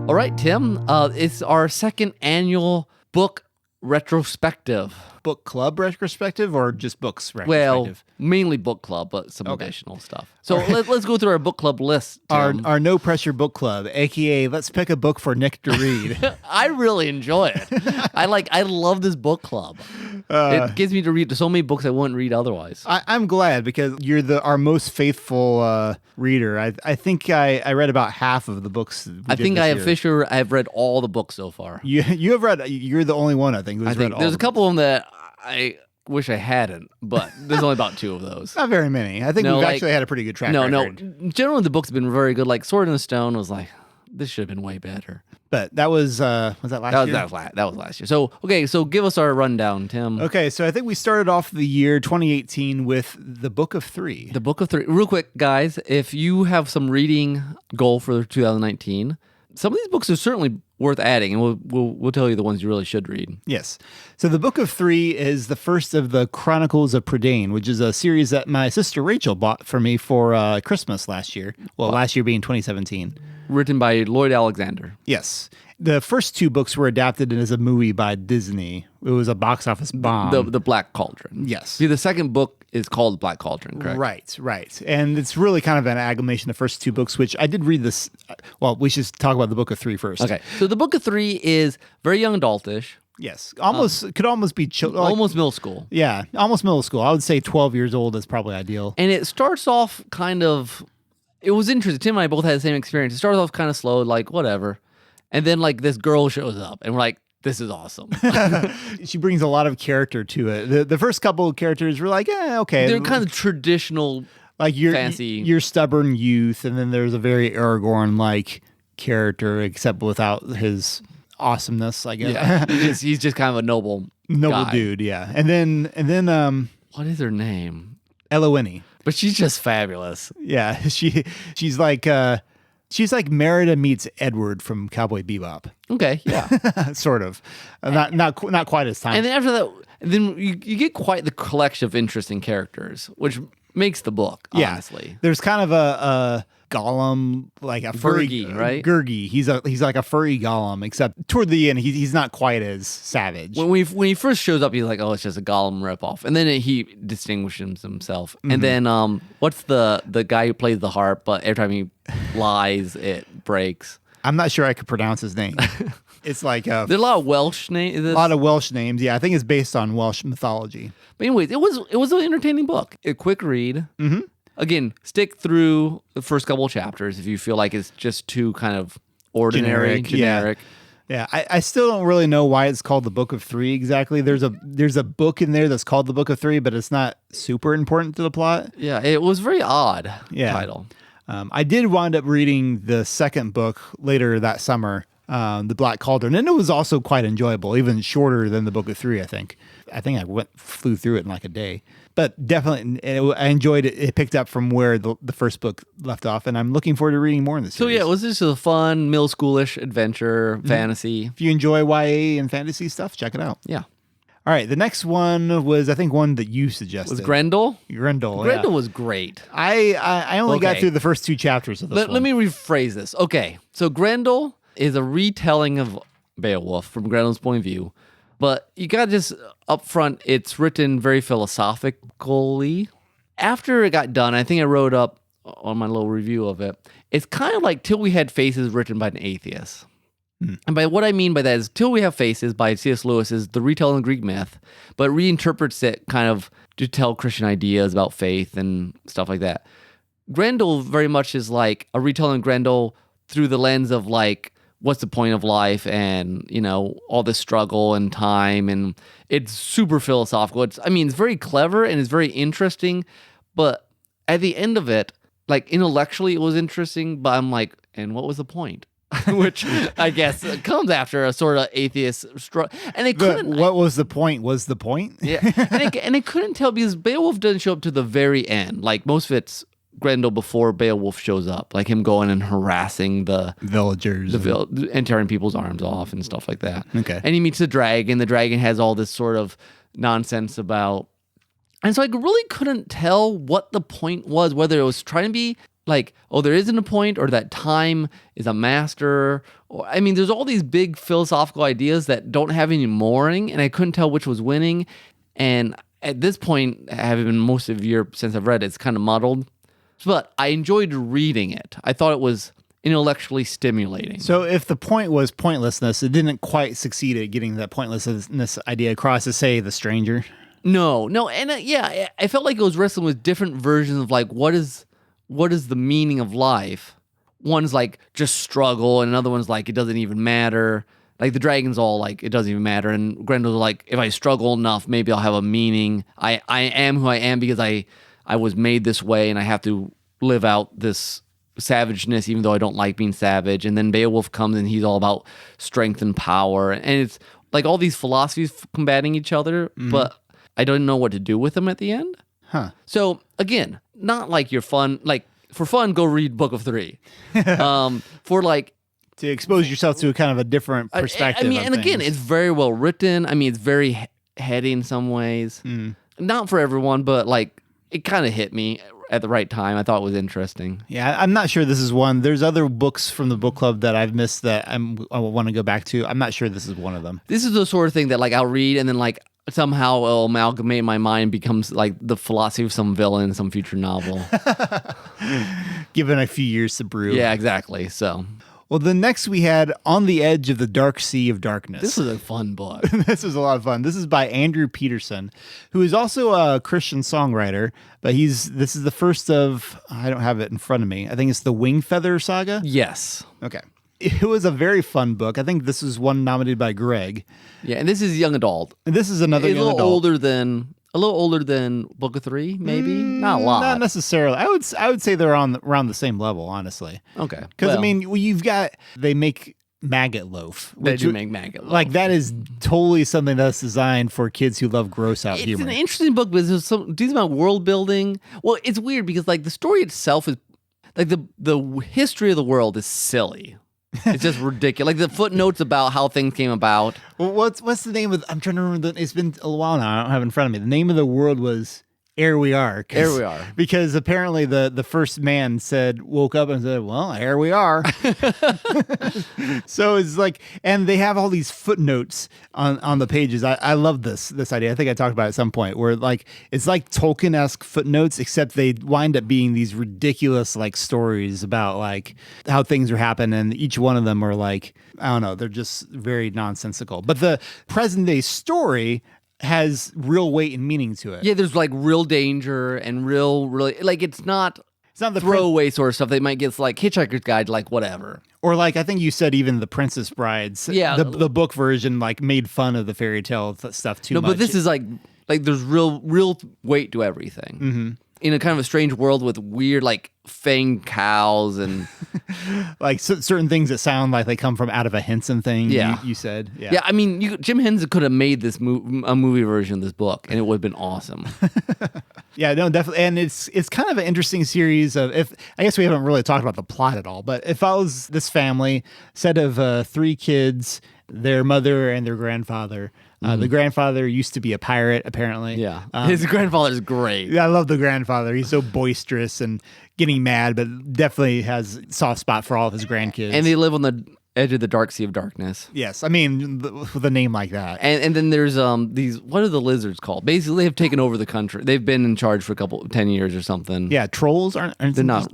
All right, Tim. It's our second annual book retrospective.
Book club retrospective or just books
Well,
retrospective?
mainly book club, but some additional stuff. So let's go through our book club list, Tim.
Our no pressure book club, aka let's pick a book for Nick to read.
I really enjoy it. I love this book club. It gets me to read so many books I wouldn't read otherwise.
I'm glad because you're our most faithful reader. I think I read about half of the books.
I think I've read all the books so far.
You have read. You're the only one I think who's read all.
There's a couple of them that I wish I hadn't, but there's only about two of those.
Not very many. I think we've actually had a pretty good track record.
No. Generally, the books have been very good. Like Sword in the Stone was like, this should have been way better.
But that was that last year?
That was last year. So, okay, so give us our rundown, Tim.
Okay, so I think we started off the year 2018 with The Book of Three.
The Book of Three. Real quick, guys, if you have some reading goal for 2019, some of these books are certainly worth adding, and we'll tell you the ones you really should read.
Yes. So The Book of Three is the first of the Chronicles of Prydain, which is a series that my sister Rachel bought for me for Christmas last year. Well, last year being 2017.
Written by Lloyd Alexander.
Yes. The first two books were adapted as a movie by Disney. It was a box office bomb.
The Black Cauldron.
Yes.
See, the second book is called Black Cauldron, correct?
Right. And it's really kind of an amalgamation of the first two books, which I did read this. Well, we should talk about The Book of Three first.
Okay. So The Book of Three is very young adultish.
Yes. Could almost be children.
Almost middle school.
Yeah, almost middle school. I would say 12 years old is probably ideal.
And it starts off kind of, it was interesting. Tim and I both had the same experience. It starts off kind of slow, like whatever. And then like this girl shows up and we're like, this is awesome.
She brings a lot of character to it. The first couple of characters were like, okay.
They're kind of traditional,
like
fancy.
Your stubborn youth, and then there's a very Aragorn-like character, except without his awesomeness, I guess.
Yeah, he's just kind of a noble guy.
Dude, yeah. And then
what is her name?
Eowyn.
But she's just fabulous.
Yeah, she's like Merida meets Edward from Cowboy Bebop.
Okay, yeah.
Sort of. Not quite as time.
And then after that, then you get quite the collection of interesting characters, which makes the book, honestly.
Yeah. There's kind of a Gollum, like a furry
Gurgi, right?
Gurgi. He's like a furry Gollum, except toward the end he's not quite as savage.
When he first shows up, he's like, oh, it's just a Gollum ripoff, and then he distinguishes himself. Mm-hmm. And then what's the guy who plays the harp? But every time he lies, it breaks.
I'm not sure I could pronounce his name. It's like
there's a lot of Welsh names.
A lot of Welsh names. Yeah, I think it's based on Welsh mythology.
But anyways, it was an entertaining book. A quick read.
Mm-hmm.
Again, stick through the first couple of chapters if you feel like it's just too kind of ordinary, generic.
Yeah, I still don't really know why it's called The Book of Three exactly. There's a book in there that's called The Book of Three, but it's not super important to the plot.
Yeah, it was very odd title.
I did wind up reading the second book later that summer, The Black Cauldron, and it was also quite enjoyable, even shorter than The Book of Three, I think. I flew through it in like a day. But definitely, I enjoyed it. It picked up from where the first book left off, and I'm looking forward to reading more in this series.
So yeah, it was just a fun, middle schoolish adventure, fantasy.
If you enjoy YA and fantasy stuff, check it out.
Yeah.
All right, the next one was, I think, one that you suggested.
Was Grendel?
Grendel
Was great.
I only got through the first two chapters of this one.
Let me rephrase this. Okay, so Grendel is a retelling of Beowulf from Grendel's point of view, but you got just up front, it's written very philosophically. After it got done, I think I wrote up on my little review of it, it's kind of like Till We Had Faces written by an atheist. And by what I mean by that is Till We Have Faces by C.S. Lewis is the retelling of Greek myth, but reinterprets it kind of to tell Christian ideas about faith and stuff like that. Grendel very much is like a retelling of Grendel through the lens of like, what's the point of life and, you know, all this struggle and time, and it's super philosophical. It's very clever and it's very interesting, but at the end of it, like intellectually it was interesting, but I'm like, and what was the point? Which I guess comes after a sort of atheist struggle. And it couldn't.
What was the point? Was the point?
Yeah, and it couldn't tell because Beowulf doesn't show up to the very end. Like most of it's Grendel before Beowulf shows up, like him going and harassing the
villagers,
and tearing people's arms off and stuff like that.
Okay,
and he meets the dragon. The dragon has all this sort of nonsense about, and so I really couldn't tell what the point was. Whether it was trying to be like, oh, there isn't a point, or that time is a master. Or, I mean, there's all these big philosophical ideas that don't have any mooring, and I couldn't tell which was winning. And at this point, having been most of the year since I've read it, it's kind of muddled. But I enjoyed reading it. I thought it was intellectually stimulating.
So if the point was pointlessness, it didn't quite succeed at getting that pointlessness idea across to, say, The Stranger?
No. And I felt like it was wrestling with different versions of like, what is the meaning of life? One's like just struggle, and another one's like it doesn't even matter. Like the dragon's all like it doesn't even matter, and Grendel's like if I struggle enough, maybe I'll have a meaning. I am who I am because I was made this way, and I have to live out this savageness, even though I don't like being savage. And then Beowulf comes and he's all about strength and power. And it's like all these philosophies combating each other, but I don't know what to do with them at the end.
Huh.
So again, not like you're fun, like for fun, go read Book of Three. For like,
to expose yourself to a kind of a different perspective.
I mean,
on
and again,
things.
it's very well written. I mean, it's very heady in some ways. Not for everyone, but like it kind of hit me at the right time. I thought it was interesting.
Yeah, I'm not sure this is one. There's other books from the book club that I've missed that I want to go back to. I'm not sure this is one of them.
This is the sort of thing that like I'll read and then like somehow it'll amalgamate in my mind and becomes like the philosophy of some villain in some future novel.
Given a few years to brew.
Yeah, exactly. So
Well, the next we had On the Edge of the Dark Sea of Darkness.
this was a fun book.
This was a lot of fun. This is by Andrew Peterson, who is also a Christian songwriter, but this is the first of, I don't have it in front of me. I think it's the Wingfeather Saga.
Yes.
Okay. It was a very fun book. I think this is one nominated by Greg.
Yeah, and this is young adult.
And this is another
It's
young adult.
A little older than Book of Three, maybe. Not a lot.
Not necessarily. I would say they're around the same level, honestly.
Okay.
Because
Well,
I mean, they make maggot loaf.
they
which
do make maggot loaf.
Like that is totally something that's designed for kids who love gross out
It's
humor.
an interesting book, but there's some things about world building. Well, it's weird because like the story itself is like the history of the world is silly. It's just ridiculous. Like the footnotes about how things came about.
Well, what's the name of? I'm trying to remember. It's been a while now. I don't have it in front of me. The name of the world was Here We Are.
Here we are.
Because apparently the first man woke up and said, "Well, here we are." So it's like, and they have all these footnotes on the pages. I love this idea. I think I talked about it at some point where like it's like Tolkien-esque footnotes, except they wind up being these ridiculous like stories about like how things are happening, and each one of them are like, I don't know, they're just very nonsensical. But the present day story has real weight and meaning to it.
Yeah, there's like real danger and really like it's not
the
throwaway sort of stuff. They might get like Hitchhiker's Guide, like whatever.
Or like I think you said even the Princess Brides.
Yeah.
the book version like made fun of the fairy tale stuff too much.
No, but this is like there's real weight to everything. Mm-hmm. In a kind of a strange world with weird like fanged cows and
like certain things that sound like they come from out of a Henson thing.
Yeah.
you said.
yeah. I mean, Jim Henson could have made this a movie version of this book, and it would have been awesome.
Yeah, no, definitely, and it's kind of an interesting series of. If I guess we haven't really talked about the plot at all, but it follows this family set of 3 kids, their mother and their grandfather. The grandfather used to be a pirate, apparently.
Yeah, his grandfather's great.
I love the grandfather. He's so boisterous and getting mad, but definitely has a soft spot for all of his grandkids.
And they live on the edge of the dark sea of darkness.
Yes, I mean with a name like that.
And then there's these, what are the lizards called? Basically, they've taken over the country. They've been in charge for 10 years or something.
Yeah, trolls aren't
They're not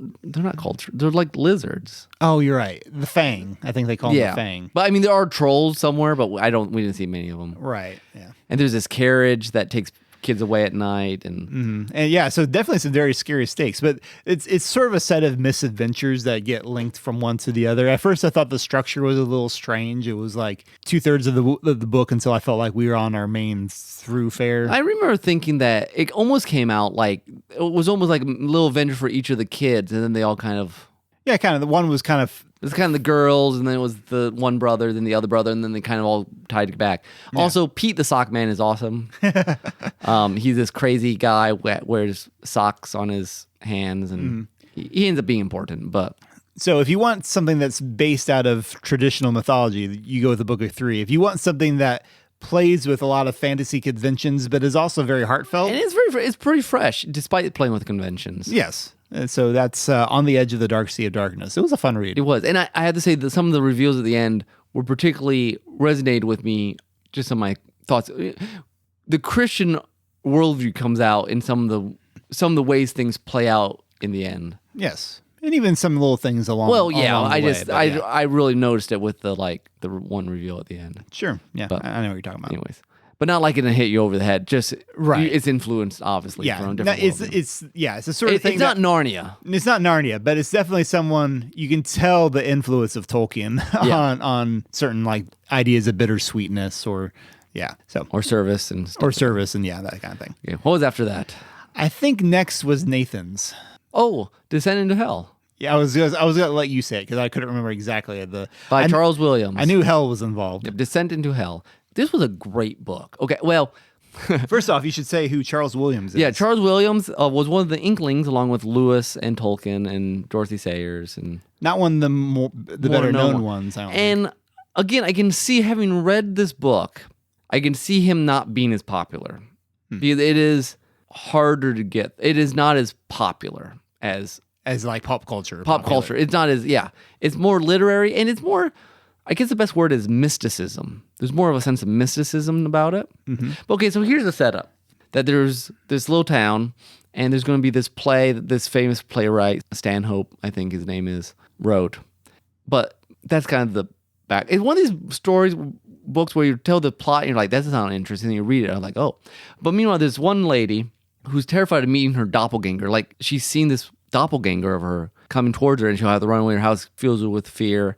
called. They're like lizards.
Oh, you're right. The Fang. I think they call them the Fang.
But I mean, there are trolls somewhere, but we didn't see many of them.
Right. Yeah.
And there's this carriage that takes kids away at night, and
And yeah, so definitely some very scary stakes, but it's sort of a set of misadventures that get linked from one to the other. At first, I thought the structure was a little strange. It was like 2/3 of the book until I felt like we were on our main thoroughfare.
I remember thinking that it almost came out like it was almost like a little adventure for each of the kids, and then they all kind of.
Yeah, kind of. The one was kind of.
It was kind of the girls, and then it was the one brother, then the other brother, and then they kind of all tied back. Yeah. Also, Pete the Sock Man is awesome. He's this crazy guy who wears socks on his hands, and he ends up being important. But
so, if you want something that's based out of traditional mythology, you go with the Book of Three. If you want something that plays with a lot of fantasy conventions, but is also very heartfelt,
and it's pretty fresh, despite playing with conventions.
Yes. And so that's On the Edge of the Dark Sea of Darkness. It was a fun read.
It was. And I had to say that some of the reveals at the end were particularly resonated with me, just on my thoughts. The Christian worldview comes out in some of the ways things play out in the end.
Yes. And even some little things along
Well, yeah,
along the way,
I really noticed it with the one reveal at the end.
Sure. Yeah. But I know what you're talking about.
Anyways. But not like it hit you over the head. Just
right.
It's influenced obviously from different.
It's a sort of thing.
It's not Narnia.
It's not Narnia, but it's definitely someone you can tell the influence of Tolkien on certain like ideas of bittersweetness or
service and stuff.
That kind of thing.
Yeah. What was after that?
I think next was Nathan's.
Oh, Descend into Hell.
Yeah, I was gonna let you say it because I couldn't remember exactly
By Charles Williams.
I knew hell was involved.
Descent into Hell. This was a great book. Okay, well,
First off, you should say who Charles Williams is.
yeah, Charles Williams was one of the Inklings, along with Lewis and Tolkien and Dorothy Sayers, and
Not one of the better known ones. I don't think.
And again, I can see, having read this book, I can see him not being as popular. Because it is harder to get. It is not as popular as
like pop culture.
pop culture. It's not as, it's more literary, and it's more, I guess the best word is mysticism. There's more of a sense of mysticism about it. But okay, so here's the setup. That there's this little town, and there's going to be this play that this famous playwright, Stanhope, I think his name is, wrote. But that's kind of the back. It's one of these books where you tell the plot, and you're like, that doesn't sound interesting, and you read it, I'm like, oh. But meanwhile, there's one lady who's terrified of meeting her doppelganger. Like, she's seen this doppelganger of her coming towards her, and she'll have to run away. Her house fills her with fear.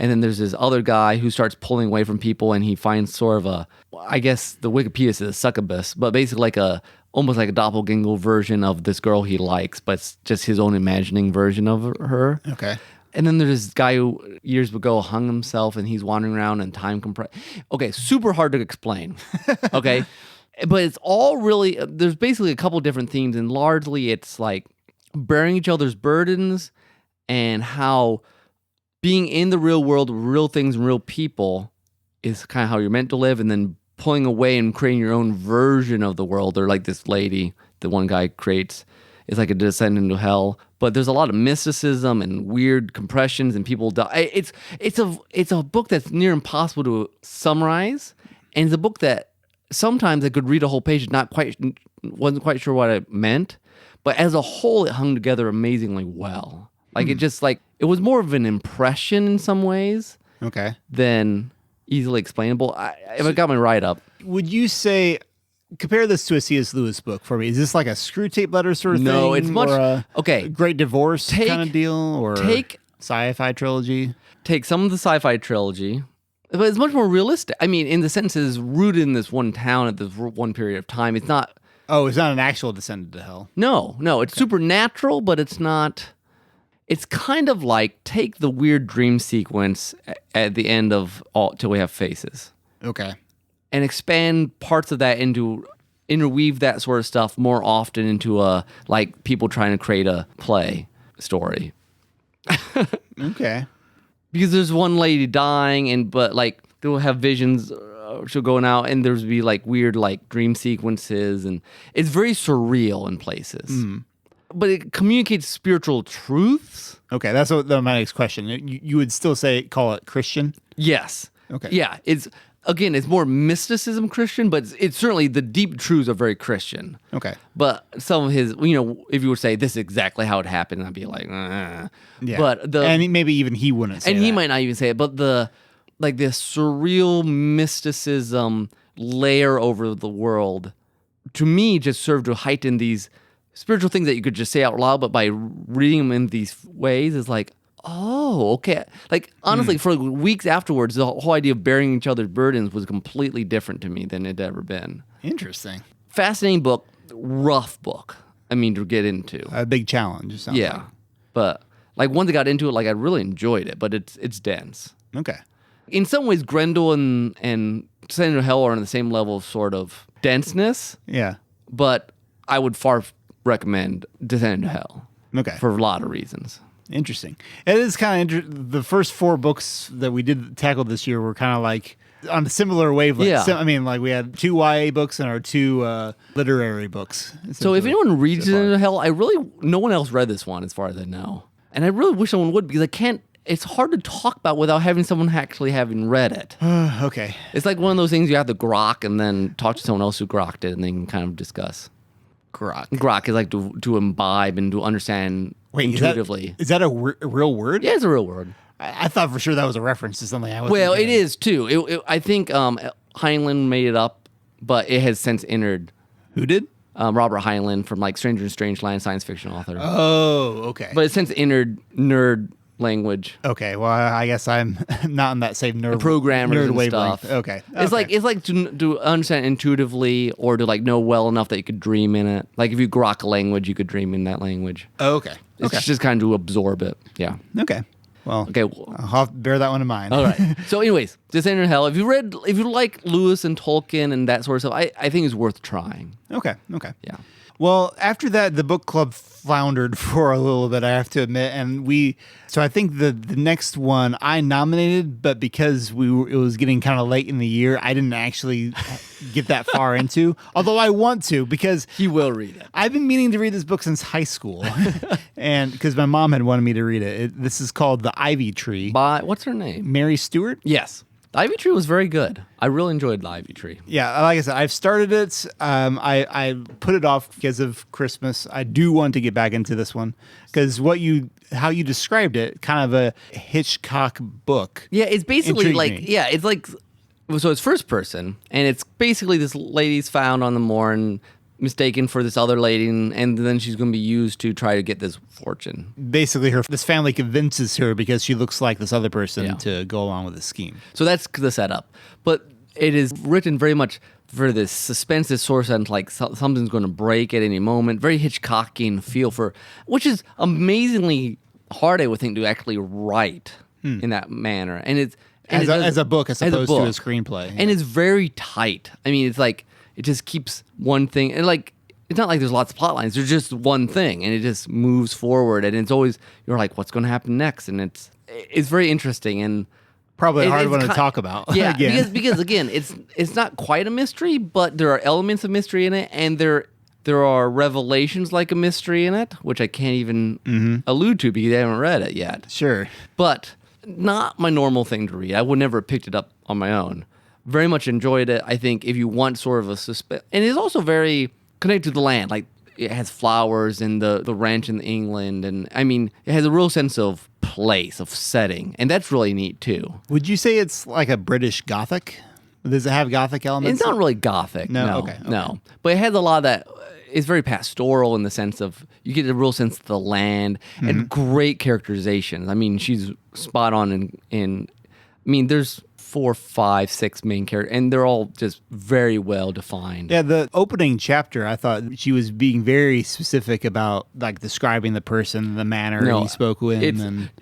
And then there's this other guy who starts pulling away from people, and he finds sort of I guess the Wikipedia says a succubus, but basically almost like a doppelganger version of this girl he likes, but it's just his own imagining version of her.
Okay.
And then there's this guy who years ago hung himself, and he's wandering around in time compressed. Okay, super hard to explain. Okay. But it's all really, there's basically a couple different themes, and largely it's like bearing each other's burdens and how being in the real world, real things and real people is kind of how you're meant to live, and then pulling away and creating your own version of the world. Or like this lady, the one guy creates, is like a descent into hell. But there's a lot of mysticism and weird compressions, and people die. It's a book that's near impossible to summarize, and it's a book that sometimes I could read a whole page and wasn't quite sure what it meant. But as a whole, it hung together amazingly well. Like it was more of an impression in some ways,
Okay.
than easily explainable. If I got my write up,
Would you say, compare this to a C.S. Lewis book for me? Is this like a screw tape letter sort of thing?
No, it's much
or a
okay.
Great Divorce kind of deal, or sci-fi trilogy?
Take some of the sci-fi trilogy, but it's much more realistic. I mean, in the sense, it's rooted in this one town at this one period of time. It's not.
Oh, it's not an actual descent into hell.
No, it's supernatural, but it's not. It's kind of like take the weird dream sequence at the end of all till we have faces.
Okay.
And expand parts of that interweave that sort of stuff more often into like people trying to create a play story.
Okay.
Because there's one lady dying, but like they'll have visions, she'll going out, and there's be like weird like dream sequences, and it's very surreal in places. But it communicates spiritual truths.
Okay, that's my next question. You would still call it Christian?
Yes.
Okay.
Yeah, it's more mysticism Christian, but it's certainly the deep truths are very Christian.
Okay.
But some of his, if you would say this is exactly how it happened, I'd be like,
Yeah.
But
and maybe even he wouldn't say
and
that.
he might not even say it, but the surreal mysticism layer over the world, to me, just served to heighten these spiritual things that you could just say out loud, but by reading them in these ways is like, oh, okay. Like, honestly, for weeks afterwards, the whole idea of bearing each other's burdens was completely different to me than it had ever been.
Interesting.
Fascinating book, rough book. I mean, to get into.
A big challenge. It sounds like.
But like once I got into it, like I really enjoyed it, but it's dense.
Okay.
In some ways, Grendel and Descent into Hell are on the same level of sort of denseness,
Yeah.
but I would far recommend Descent into Hell.
Okay.
For a lot of reasons.
Interesting. It is kind of the first 4 books that we did tackle this year were kind of like on a similar wavelength.
Yeah.
So, I mean, like we had 2 YA books and our 2 literary books.
So if anyone reads Descent into Hell, no one else read this one as far as I know. And I really wish someone would, because it's hard to talk about without having someone actually having read it.
Okay.
It's like one of those things you have to grok and then talk to someone else who grokked it and then kind of discuss.
Grok.
Grok is like to imbibe and to understand intuitively.
Is that a real word?
Yeah, it's a real word.
I thought for sure that was a reference to something I was.
Well, it is too. I think Heinlein made it up, but it has since entered.
Who did?
Robert Heinlein from like Stranger in Strange Land, science fiction author.
Oh, okay.
But it's since entered nerd language.
Okay, well, I guess I'm not in that same nerd
Programmers and
wavelength.
stuff.
Okay.
It's like to understand intuitively or to like know well enough that you could dream in it. Like if you grok a language, you could dream in that language.
Okay.
It's just kind of to absorb it. Yeah.
Okay. Well,
Okay.
I'll have to bear that one in mind.
All right. So, anyways, Descent into Hell. If you like Lewis and Tolkien and that sort of stuff, I think it's worth trying.
Okay.
Yeah.
Well, after that, the book club floundered for a little bit, I have to admit, and so I think the next one I nominated, but because it was getting kind of late in the year, I didn't actually get that far into. Although I want to, because
He will read it.
I've been meaning to read this book since high school, and because my mom had wanted me to read it. This is called The Ivy Tree.
By what's her name?
Mary Stewart.
Yes. The Ivy Tree was very good. I really enjoyed The Ivy Tree.
Yeah, like I said, I've started it. I put it off because of Christmas. I do want to get back into this one because how you described it, kind of a Hitchcock book.
Yeah, it's basically
intrigued me.
it's like, so it's first person, and it's basically this lady's found on the moor, mistaken for this other lady, and then she's going to be used to try to get this fortune.
Basically, this family convinces her because she looks like this other person
Yeah.
to go along with the scheme.
So that's the setup. But it is written very much for this suspense, this source, and like something's going to break at any moment. Very Hitchcockian feel which is amazingly hard, I would think, to actually write in that manner. And it's
As a book as opposed to a screenplay.
And it's very tight. I mean, it's like it just keeps one thing, and like it's not like there's lots of plot lines. There's just one thing, and it just moves forward, and it's always you're like, what's going to happen next? And it's very interesting and
Probably a hard one to talk about.
Yeah,
again.
because again, it's not quite a mystery, but there are elements of mystery in it, and there are revelations like a mystery in it, which I can't even allude to because I haven't read it yet.
Sure.
But not my normal thing to read. I would never have picked it up on my own. Very much enjoyed it. I think if you want sort of a suspense, and it's also very connected to the land. Like it has flowers and the ranch in England, and I mean it has a real sense of place, of setting, and that's really neat too.
Would you say it's like a British Gothic? Does it have Gothic elements?
It's not really Gothic.
No?
No,
Okay.
no. But it has a lot of that. It's very pastoral in the sense of you get a real sense of the land and great characterizations. I mean, she's spot on in I mean, there's 4, 5, 6 main characters, and they're all just very well defined.
Yeah, the opening chapter, I thought she was being very specific about like describing the person, the manner he spoke with.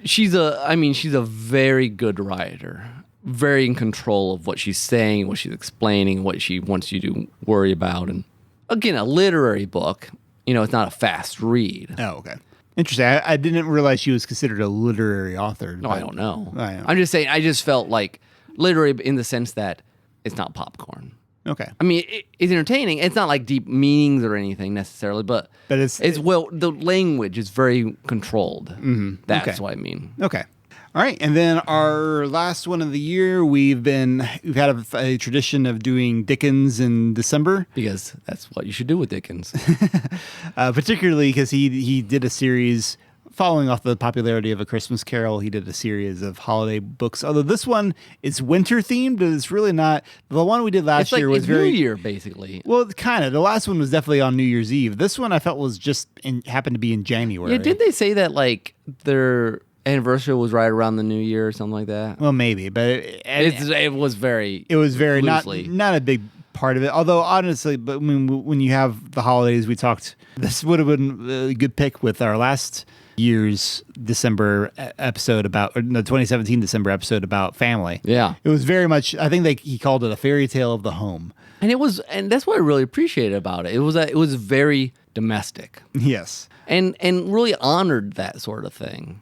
She's a very good writer, very in control of what she's saying, what she's explaining, what she wants you to worry about. And again, a literary book, it's not a fast read.
Oh, okay. Interesting. I didn't realize she was considered a literary author.
No, I don't know.
I know.
I'm just saying, I just felt like literary in the sense that it's not popcorn.
Okay.
I mean, it's entertaining. It's not like deep meanings or anything necessarily, but
it's
the language is very controlled. That's
Okay.
what I mean.
Okay. All right, and then our last one of the year, we've had a tradition of doing Dickens in December,
Because that's what you should do with Dickens.
particularly because he did a series following off the popularity of A Christmas Carol. He did a series of holiday books. Although this one is winter themed, but it's really not. The one we did last year was
it's
very
New Year, basically.
well, kind of. The last one was definitely on New Year's Eve. This one I felt was just happened to be in January.
Yeah, did they say that like their anniversary was right around the New Year or something like that?
Well, maybe, but
It was very loosely.
not a big part of it. Although honestly, but when you have the holidays, we talked. This would have been a good pick with our last year's December episode the 2017 December episode about family.
Yeah.
It was very much. I think he called it a fairy tale of the home.
And that's what I really appreciated about it. It was very domestic
Yes.
and really honored that sort of thing.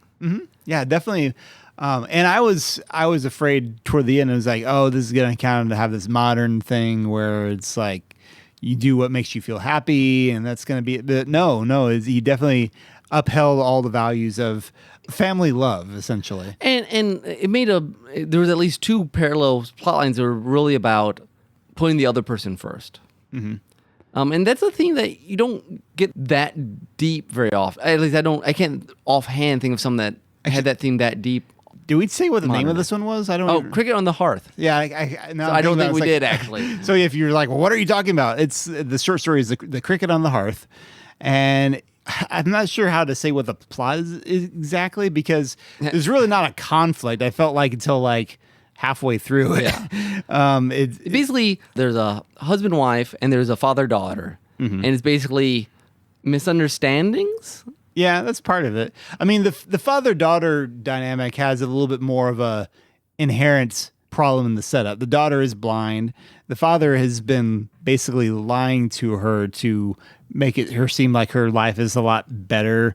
Yeah, definitely. And I was afraid toward the end. It was like, oh, this is going to kind of have this modern thing where it's like you do what makes you feel happy, and that's going to be. But no, he definitely upheld all the values of family love, essentially.
And it made there was at least 2 parallel plot lines that were really about putting the other person first. And that's a theme that you don't get that deep very often. At least I can't offhand think of something that had that theme that deep.
Did we say what the name of this one was? I don't.
Oh, Cricket on the Hearth.
Yeah,
I don't think we did actually.
So if you're like, well, what are you talking about? It's the short story is the cricket on the hearth, and I'm not sure how to say what the plot is exactly, because there's really not a conflict. I felt like until like halfway through it.
Yeah. Basically, there's a husband-wife and there's a father-daughter. And it's basically misunderstandings.
Yeah, that's part of it. I mean, the father-daughter dynamic has a little bit more of a inherent problem in the setup. The daughter is blind. The father has been basically lying to her to make her seem like her life is a lot better,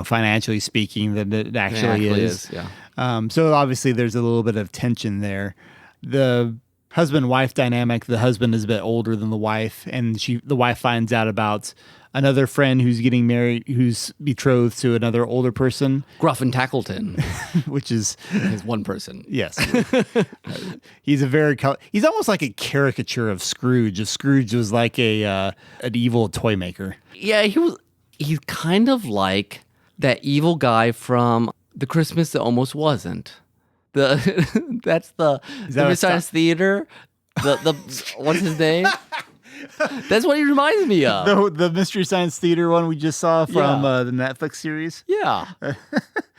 financially speaking, than it actually is.
Yeah.
So obviously there's a little bit of tension there. The husband-wife dynamic, the husband is a bit older than the wife, and the wife finds out about another friend who's getting married, who's betrothed to another older person.
Gruff and Tackleton,
which is
one person.
Yes. He's he's almost like a caricature of Scrooge. If Scrooge was like an evil toy maker.
Yeah, he's kind of like that evil guy from The Christmas That Almost Wasn't. That's the Science Theater. The what's his name? That's what he reminds me of.
The Mystery Science Theater one we just saw from the Netflix series.
Yeah,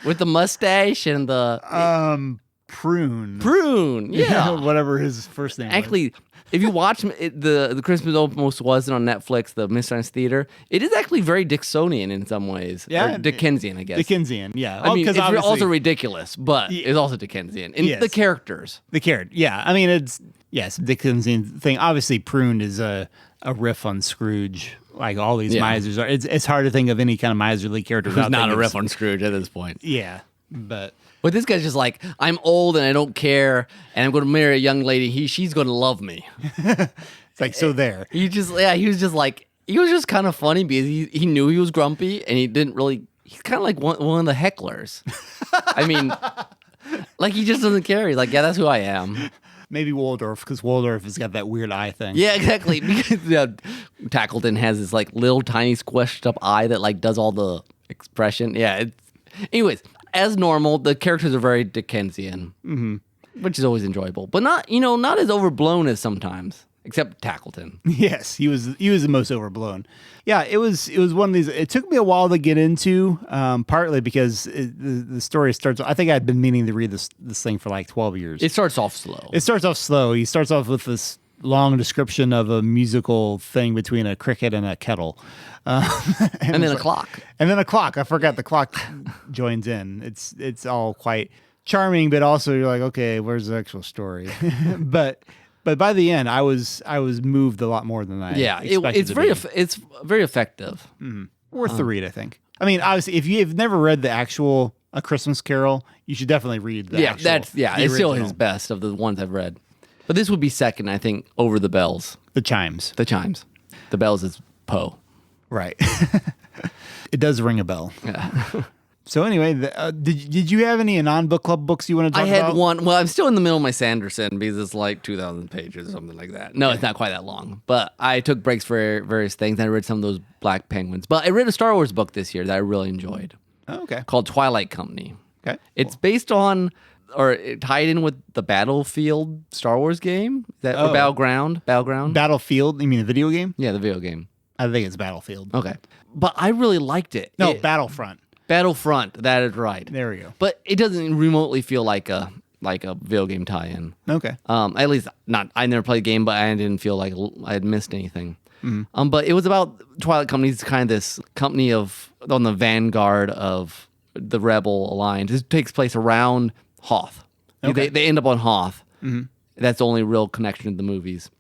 with the mustache and the
Prune.
Yeah,
whatever his first name.
Actually, if you watch the Christmas Almost Wasn't on Netflix, the Mystery Science Theater, it is actually very Dickensian in some ways.
Yeah,
or Dickensian, I guess.
Dickensian, yeah.
I mean, it's also ridiculous, but it's also Dickensian. And the characters.
Yeah. I mean, it's Dickensian thing. Obviously, Prune is a riff on Scrooge, like all these misers are. It's hard to think of any kind of miserly character.
Who's not a riff on Scrooge at this point.
Yeah, but
this guy's just like, I'm old and I don't care, and I'm going to marry a young lady. She's going to love me.
It's like, so there.
He was just kind of funny because he knew he was grumpy and he didn't really. He's kind of like one of the hecklers. I mean, like he just doesn't care. He's like, yeah, that's who I am.
Maybe Waldorf, because Waldorf has got that weird eye thing.
Yeah, exactly. Because Tackleton has this like little tiny squished up eye that like does all the expression. Yeah. Anyways, as normal, the characters are very Dickensian, which is always enjoyable, but not as overblown as sometimes. Except Tackleton.
Yes, he was the most overblown. Yeah, it was one of these. It took me a while to get into, partly because the story starts. I think I'd been meaning to read this thing for like 12 years.
It starts off slow.
He starts off with this long description of a musical thing between a cricket and a kettle,
and then a clock.
And then a clock. I forgot the clock joins in. It's all quite charming, but also you're like, okay, where's the actual story? But by the end, I was moved a lot more than I expected.
It's very effective.
Mm-hmm. Worth the read, I think. I mean, obviously, if you've never read the actual A Christmas Carol, you should definitely read the actual.
It's still his best of the ones I've read. But this would be second, I think, over The Bells.
The Chimes.
The Bells is Poe.
Right. It does ring a bell.
Yeah.
So anyway, did you have any non-book club books you want to talk about?
I had one. Well, I'm still in the middle of my Sanderson because it's like 2,000 pages or something like that. No, It's not quite that long. But I took breaks for various things. I read some of those Black Penguins. But I read a Star Wars book this year that I really enjoyed.
Oh, okay.
Called Twilight Company.
Okay.
It's based on, or it tied in with the Battlefield Star Wars game. Or Battleground?
Battlefield? You mean the video game?
Yeah, the video game.
I think it's Battlefield.
Okay. But I really liked it.
No, Battlefront.
Battlefront, that is right.
There we go.
But it doesn't remotely feel like a video game tie-in.
Okay.
At least not. I never played the game, but I didn't feel like I had missed anything. Mm-hmm. But it was about Twilight Company. It's kind of this company on the vanguard of the Rebel Alliance. It takes place around Hoth. Okay. They end up on Hoth. Mm-hmm. That's the only real connection to the movies.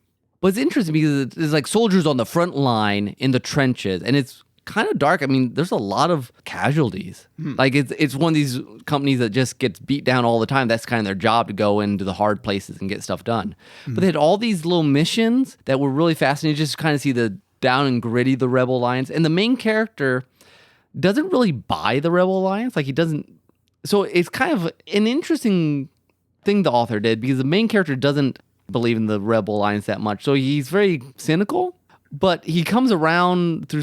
But it's interesting because there's like soldiers on the front line in the trenches, and it's kind of dark. I mean, there's a lot of casualties. Like it's one of these companies that just gets beat down all the time. That's kind of their job, to go into the hard places and get stuff done. But they had all these little missions that were really fascinating. Just kind of see the down and gritty the Rebel Alliance, and the main character doesn't really buy the Rebel Alliance. Like he doesn't. So it's kind of an interesting thing the author did, because the main character doesn't believe in the Rebel Alliance that much. So he's very cynical, but he comes around through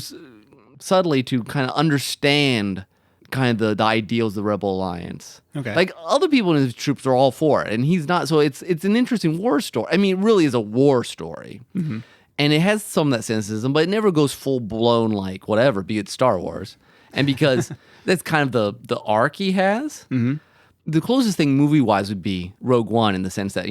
subtly to kind of understand kind of the ideals of the Rebel Alliance. Okay. Like other people in his troops are all for it, and he's not. So it's an interesting war story. I mean, it really is a war story. Mm-hmm. and it has some of that cynicism, but it never goes full blown like whatever, be it Star Wars. And because that's kind of the arc he has, the closest thing movie wise would be Rogue One in the sense that,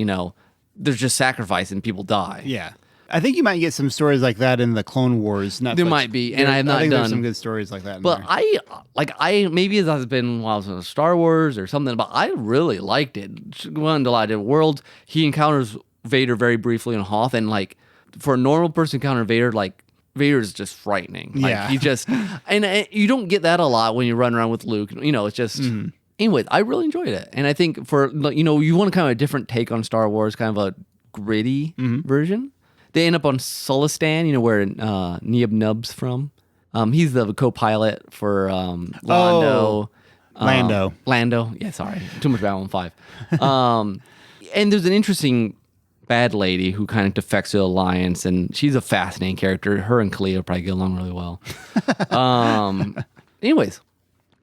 there's just sacrifice and people die.
Yeah. I think you might get some stories like that in the Clone Wars Netflix.
There might be, and I have not
think
done
there's some good stories like that.
But I maybe it has been while I was on Star Wars or something, but I really liked it. Went into a lot of different worlds. He encounters Vader very briefly in Hoth, and like for a normal person encountering Vader, like Vader is just frightening. Like,
Yeah.
he just and you don't get that a lot when you run around with Luke. It's just. Anyway, I really enjoyed it, and I think for you want kind of a different take on Star Wars, kind of a gritty version. They end up on Sulistan, where Neeb Nub's from. He's the co-pilot for Lando.
Lando.
Yeah, sorry. Too much Babylon 5. And there's an interesting bad lady who kind of defects to the Alliance, and she's a fascinating character. Her and Cleo probably get along really well. Anyways,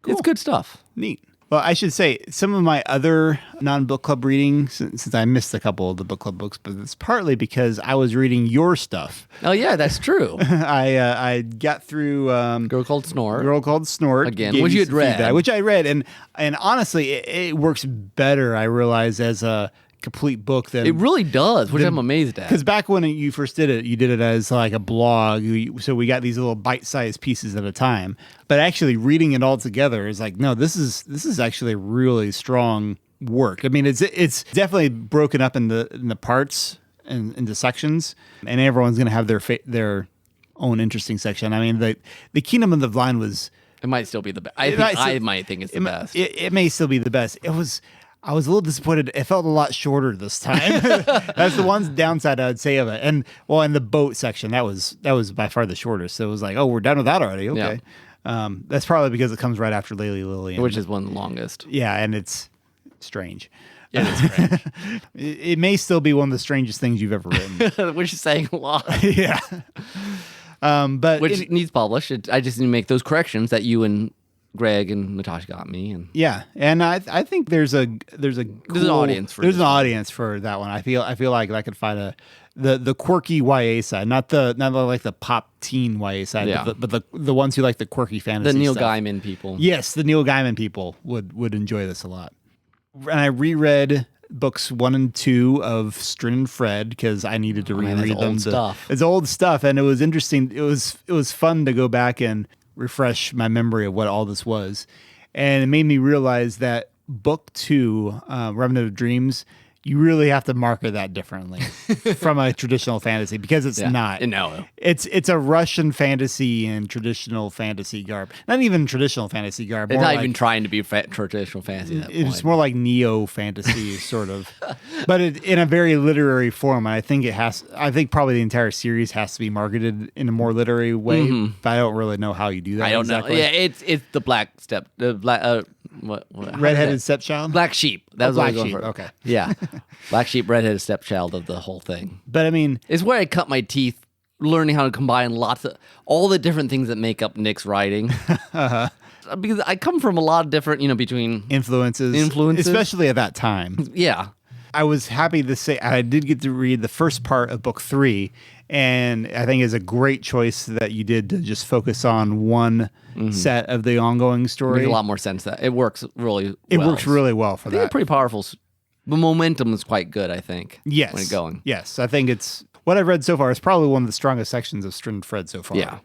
Cool.
It's good stuff.
Neat. Well, I should say some of my other non-book club reading, since I missed a couple of the book club books, but it's partly because I was reading your stuff.
Oh yeah, that's true.
I got through
Girl Called Snort.
Girl Called Snort
Again,
gave
which
me
you had
some
read.
feedback, which I read, and honestly, it works better. I realize as a complete book than
It really does, which I'm amazed at.
because back when you first did it, you did it as like a blog. So we got these little bite-sized pieces at a time. But actually reading it all together is like, no, this is actually really strong work. I mean, it's definitely broken up in the parts and into sections, and everyone's going to have their own interesting section. I mean, the Kingdom of the Blind was.
It might still be the best. I might think it's the best.
It may still be the best. I was a little disappointed. It felt a lot shorter this time. That's the one downside I would say of it. And in the boat section, that was by far the shortest. So it was like, oh, we're done with that already. Okay.
Yeah.
That's probably because it comes right after Lily Lillian.
Which is one of the longest.
Yeah, and it's strange.
Yeah, it's strange.
It may still be one of the strangest things you've ever written.
Which is saying a lot.
Yeah. But
Which needs published. I just need to make those corrections that you and Greg and Natasha got me. And
yeah, and I think there's an
audience for
there's
this
an
one.
audience for that one. I feel like I could find the quirky YA side, not like the pop teen YA side,
Yeah.
but the ones who like the quirky fantasy.
the Neil
stuff.
Gaiman people.
Yes, the Neil Gaiman people would enjoy this a lot. And I reread books 1 and 2 of Strin and Fred because I needed to
man, that's
reread them.
old stuff.
It's old stuff, and it was interesting. It was fun to go back and refresh my memory of what all this was, and it made me realize that book 2, Remnant of Dreams, you really have to market that differently from a traditional fantasy because it's not.
No.
It's a Russian fantasy and traditional fantasy garb. Not even traditional fantasy garb.
It's
more
not
like,
even trying to be traditional fantasy at that point.
it's more like neo fantasy sort of, but in a very literary form. And I think probably the entire series has to be marketed in a more literary way. But I don't really know how you do that.
I don't
exactly.
know. Yeah, it's the
Redheaded stepchild.
Black sheep. That was what I
Black
was going
sheep.
for.
Okay.
Yeah. Black sheep, redheaded stepchild of the whole thing.
But I mean,
It's where I cut my teeth learning how to combine all the different things that make up Nick's writing. Because I come from a lot of different, between
influences, especially at that time.
yeah.
I was happy to say I did get to read the first part of book 3, and I think it's a great choice that you did to just focus on one set of the ongoing story.
Makes a lot more sense that it works really
It
well.
works really well for
I think
that.
it's pretty powerful. The momentum is quite good, I think.
Yes.
When it's going.
Yes, I think it's what I've read so far is probably one of the strongest sections of Strin and Fred so far.
Yeah.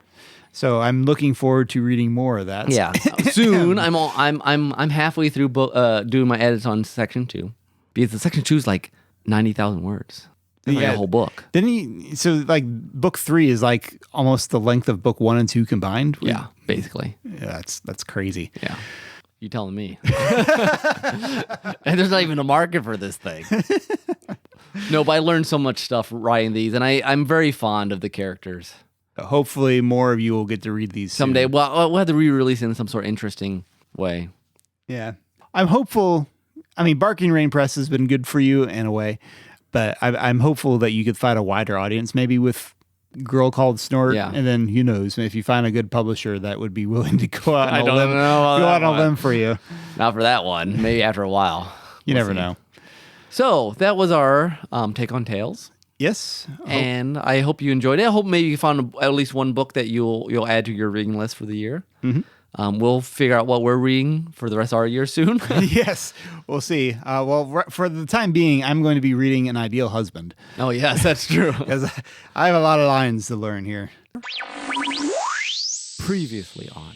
So I'm looking forward to reading more of that.
Yeah. Soon I'm halfway through doing my edits on section 2. Because the section 2 is like 90,000 words. That's like a whole book.
Didn't he? So like book 3 is like almost the length of book 1 and 2 combined.
Yeah, basically.
Yeah, that's crazy.
Yeah. You telling me. And there's not even a market for this thing. No, but I learned so much stuff writing these, and I'm very fond of the characters.
Hopefully more of you will get to read these soon.
Someday, well, we'll have to re-release it in some sort of interesting way.
Yeah. I'm hopeful. I mean, Barking Rain Press has been good for you in a way, but I'm hopeful that you could find a wider audience, maybe with Girl Called Snort.
Yeah.
And then who knows, if you find a good publisher that would be willing to go out
I
on a
don't
limb,
know about
go
that
out on a
one.
limb for you.
Not for that one. Maybe after a while.
You
We'll
never
see.
know.
So that was our take on Tales.
Yes.
And I hope you enjoyed it. I hope maybe you found at least one book that you'll add to your reading list for the year. We'll figure out what we're reading for the rest of our year soon.
Yes, we'll see. For the time being, I'm going to be reading An Ideal Husband.
Oh, yes, that's true.
Because I have a lot of lines to learn here.
Previously on.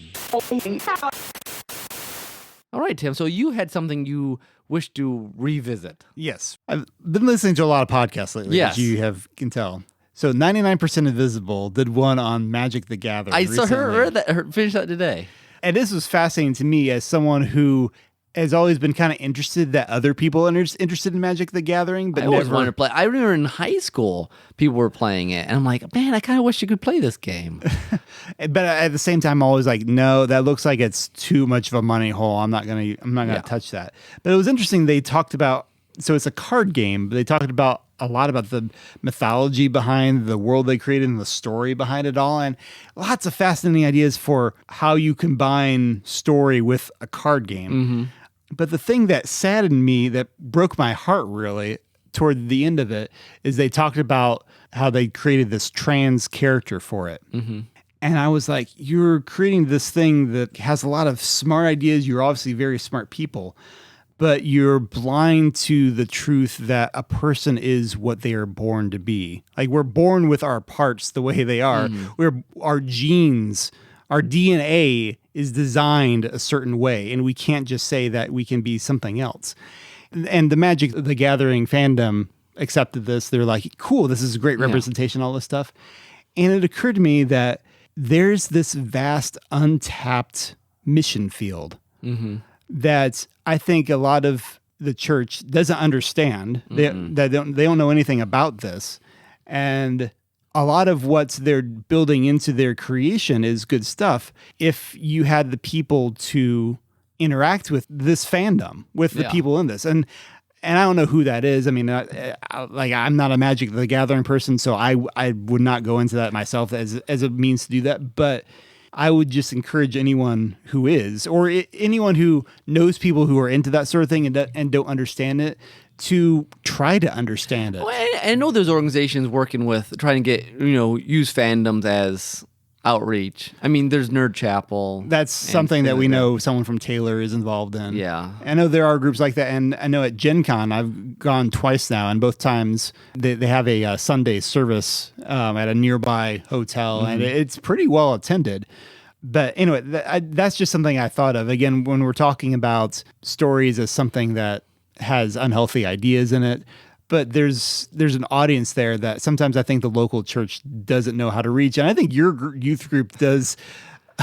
All right, Tim. So you had something you wish to revisit.
Yes. I've been listening to a lot of podcasts lately,
Yes.
as you can tell. So 99% Invisible did one on Magic the Gathering
I
recently.
finished that today.
And this was fascinating to me as someone who has always been kind of interested that other people are interested in Magic the Gathering, but
I always
never
wanted to play. I remember in high school, people were playing it, and I'm like, man, I kind of wish you could play this game.
But at the same time, I'm always like, no, that looks like it's too much of a money hole. I'm not gonna touch that. But it was interesting. They talked about, so it's a card game, but they talked about a lot about the mythology behind the world they created and the story behind it all, and lots of fascinating ideas for how you combine story with a card game. But the thing that saddened me, that broke my heart really toward the end of it, is they talked about how they created this trans character for it. And I was like, you're creating this thing that has a lot of smart ideas. You're obviously very smart people, but you're blind to the truth that a person is what they are born to be. Like, we're born with our parts the way they are. Our genes, our DNA is designed a certain way, and we can't just say that we can be something else. And the Magic the Gathering fandom accepted this. They're like, cool, this is a great representation, all this stuff. And it occurred to me that there's this vast untapped mission field that I think a lot of the church doesn't understand. They don't know anything about this. And a lot of what they're building into their creation is good stuff if you had the people to interact with this fandom, with the people in this. And I don't know who that is. I mean, I'm not a Magic the Gathering person, so I would not go into that myself as a means to do that. But I would just encourage anyone who is, or anyone who knows people who are into that sort of thing and don't understand it, to try to understand it.
Well, I know there's organizations working with trying to get, use fandoms as outreach. I mean, there's Nerd Chapel.
That's something that we know someone from Taylor is involved in.
Yeah.
I know there are groups like that. And I know at Gen Con, I've gone twice now, and both times they have a Sunday service at a nearby hotel, and it's pretty well attended. But anyway, that's just something I thought of. Again, when we're talking about stories as something that has unhealthy ideas in it, but there's an audience there that sometimes I think the local church doesn't know how to reach. And I think your youth group does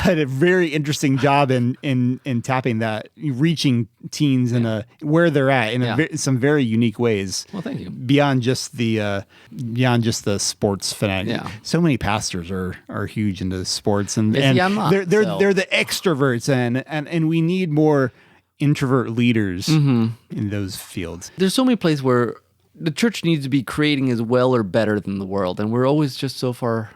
a very interesting job in tapping that, reaching teens in where they're at in some very unique ways.
Well, thank you.
Beyond just the sports fanatic.
Yeah.
So many pastors are huge into sports, and
I'm not,
they're the extroverts, and we need more introvert leaders in those fields.
There's so many places where the church needs to be creating as well or better than the world, and we're always just so far.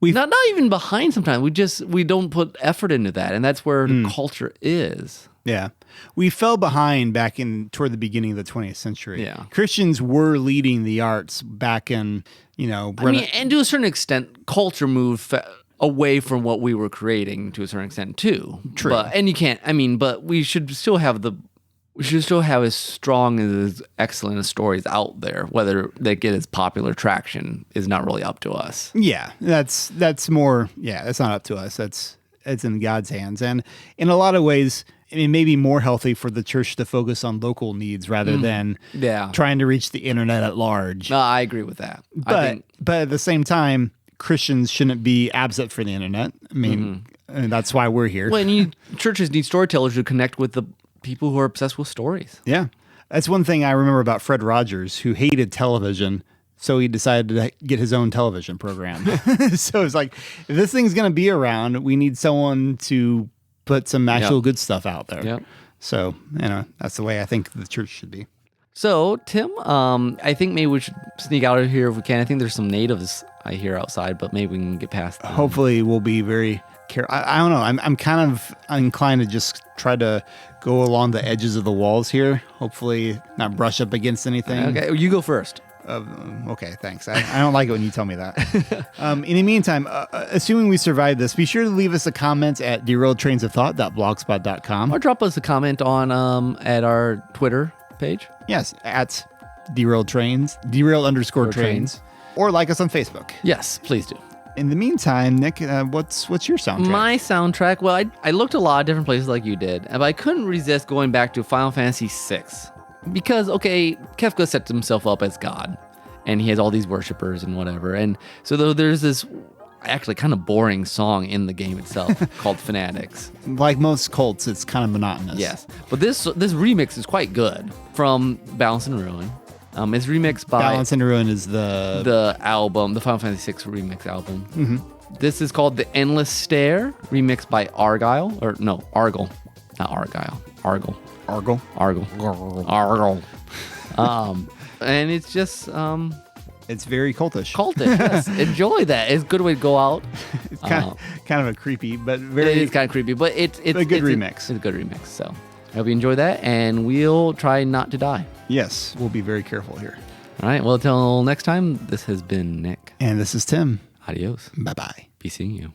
Not even behind sometimes. We don't put effort into that, and that's where the culture is.
Yeah. We fell behind back toward the beginning of the 20th century.
Yeah.
Christians were leading the arts back in,
and to a certain extent, culture moved away from what we were creating to a certain extent too.
True.
But we should still have as strong and as excellent as stories out there. Whether they get as popular traction is not really up to us.
Yeah, that's more. Yeah, that's not up to us. It's in God's hands, and in a lot of ways, it may be more healthy for the church to focus on local needs rather than trying to reach the internet at large.
No, I agree with that.
But at the same time, Christians shouldn't be absent from the internet. I mean, and that's why we're here.
Well, churches need storytellers to connect with the people who are obsessed with stories.
Yeah. That's one thing I remember about Fred Rogers, who hated television, so he decided to get his own television program. So it's like, if this thing's going to be around, we need someone to put some actual good stuff out there.
Yep.
So, that's the way I think the church should be.
So, Tim, I think maybe we should sneak out of here if we can. I think there's some natives I hear outside, but maybe we can get past them.
Hopefully we'll be very careful. I don't know. I'm kind of inclined to just try to go along the edges of the walls here. Hopefully not brush up against anything.
Okay, you go first.
Okay, thanks. I don't like it when you tell me that. In the meantime, assuming we survive this, be sure to leave us a comment at derailedtrainsofthought.blogspot.com.
Or drop us a comment on at our Twitter page.
Yes, at Derailed Trains. Or like us on Facebook.
Yes, please do.
In the meantime, Nick, what's your soundtrack?
My soundtrack, well, I looked a lot of different places like you did, but I couldn't resist going back to Final Fantasy VI. Because, okay, Kefka sets himself up as God, and he has all these worshippers and whatever. And so there's this actually kind of boring song in the game itself called Fanatics.
Like most cults, it's kind of monotonous.
Yes. But this remix is quite good from Balance and Ruin. It's remixed by...
Balance and Ruin is the
album, the Final Fantasy VI remix album.
Mm-hmm.
This is called The Endless Stare, remixed by Argyle. Or, no, Argle. Not Argyle. Argle.
Argle.
And it's just...
it's very cultish.
Cultish, yes. Enjoy that. It's a good way to go out.
It's kind of a creepy, but
It is kind of creepy, but it's
a good remix.
It's a good remix, so... I hope you enjoy that, and we'll try not to die.
Yes, we'll be very careful here.
All right, well, until next time, this has been Nick.
And this is Tim.
Adios.
Bye-bye.
Be seeing you.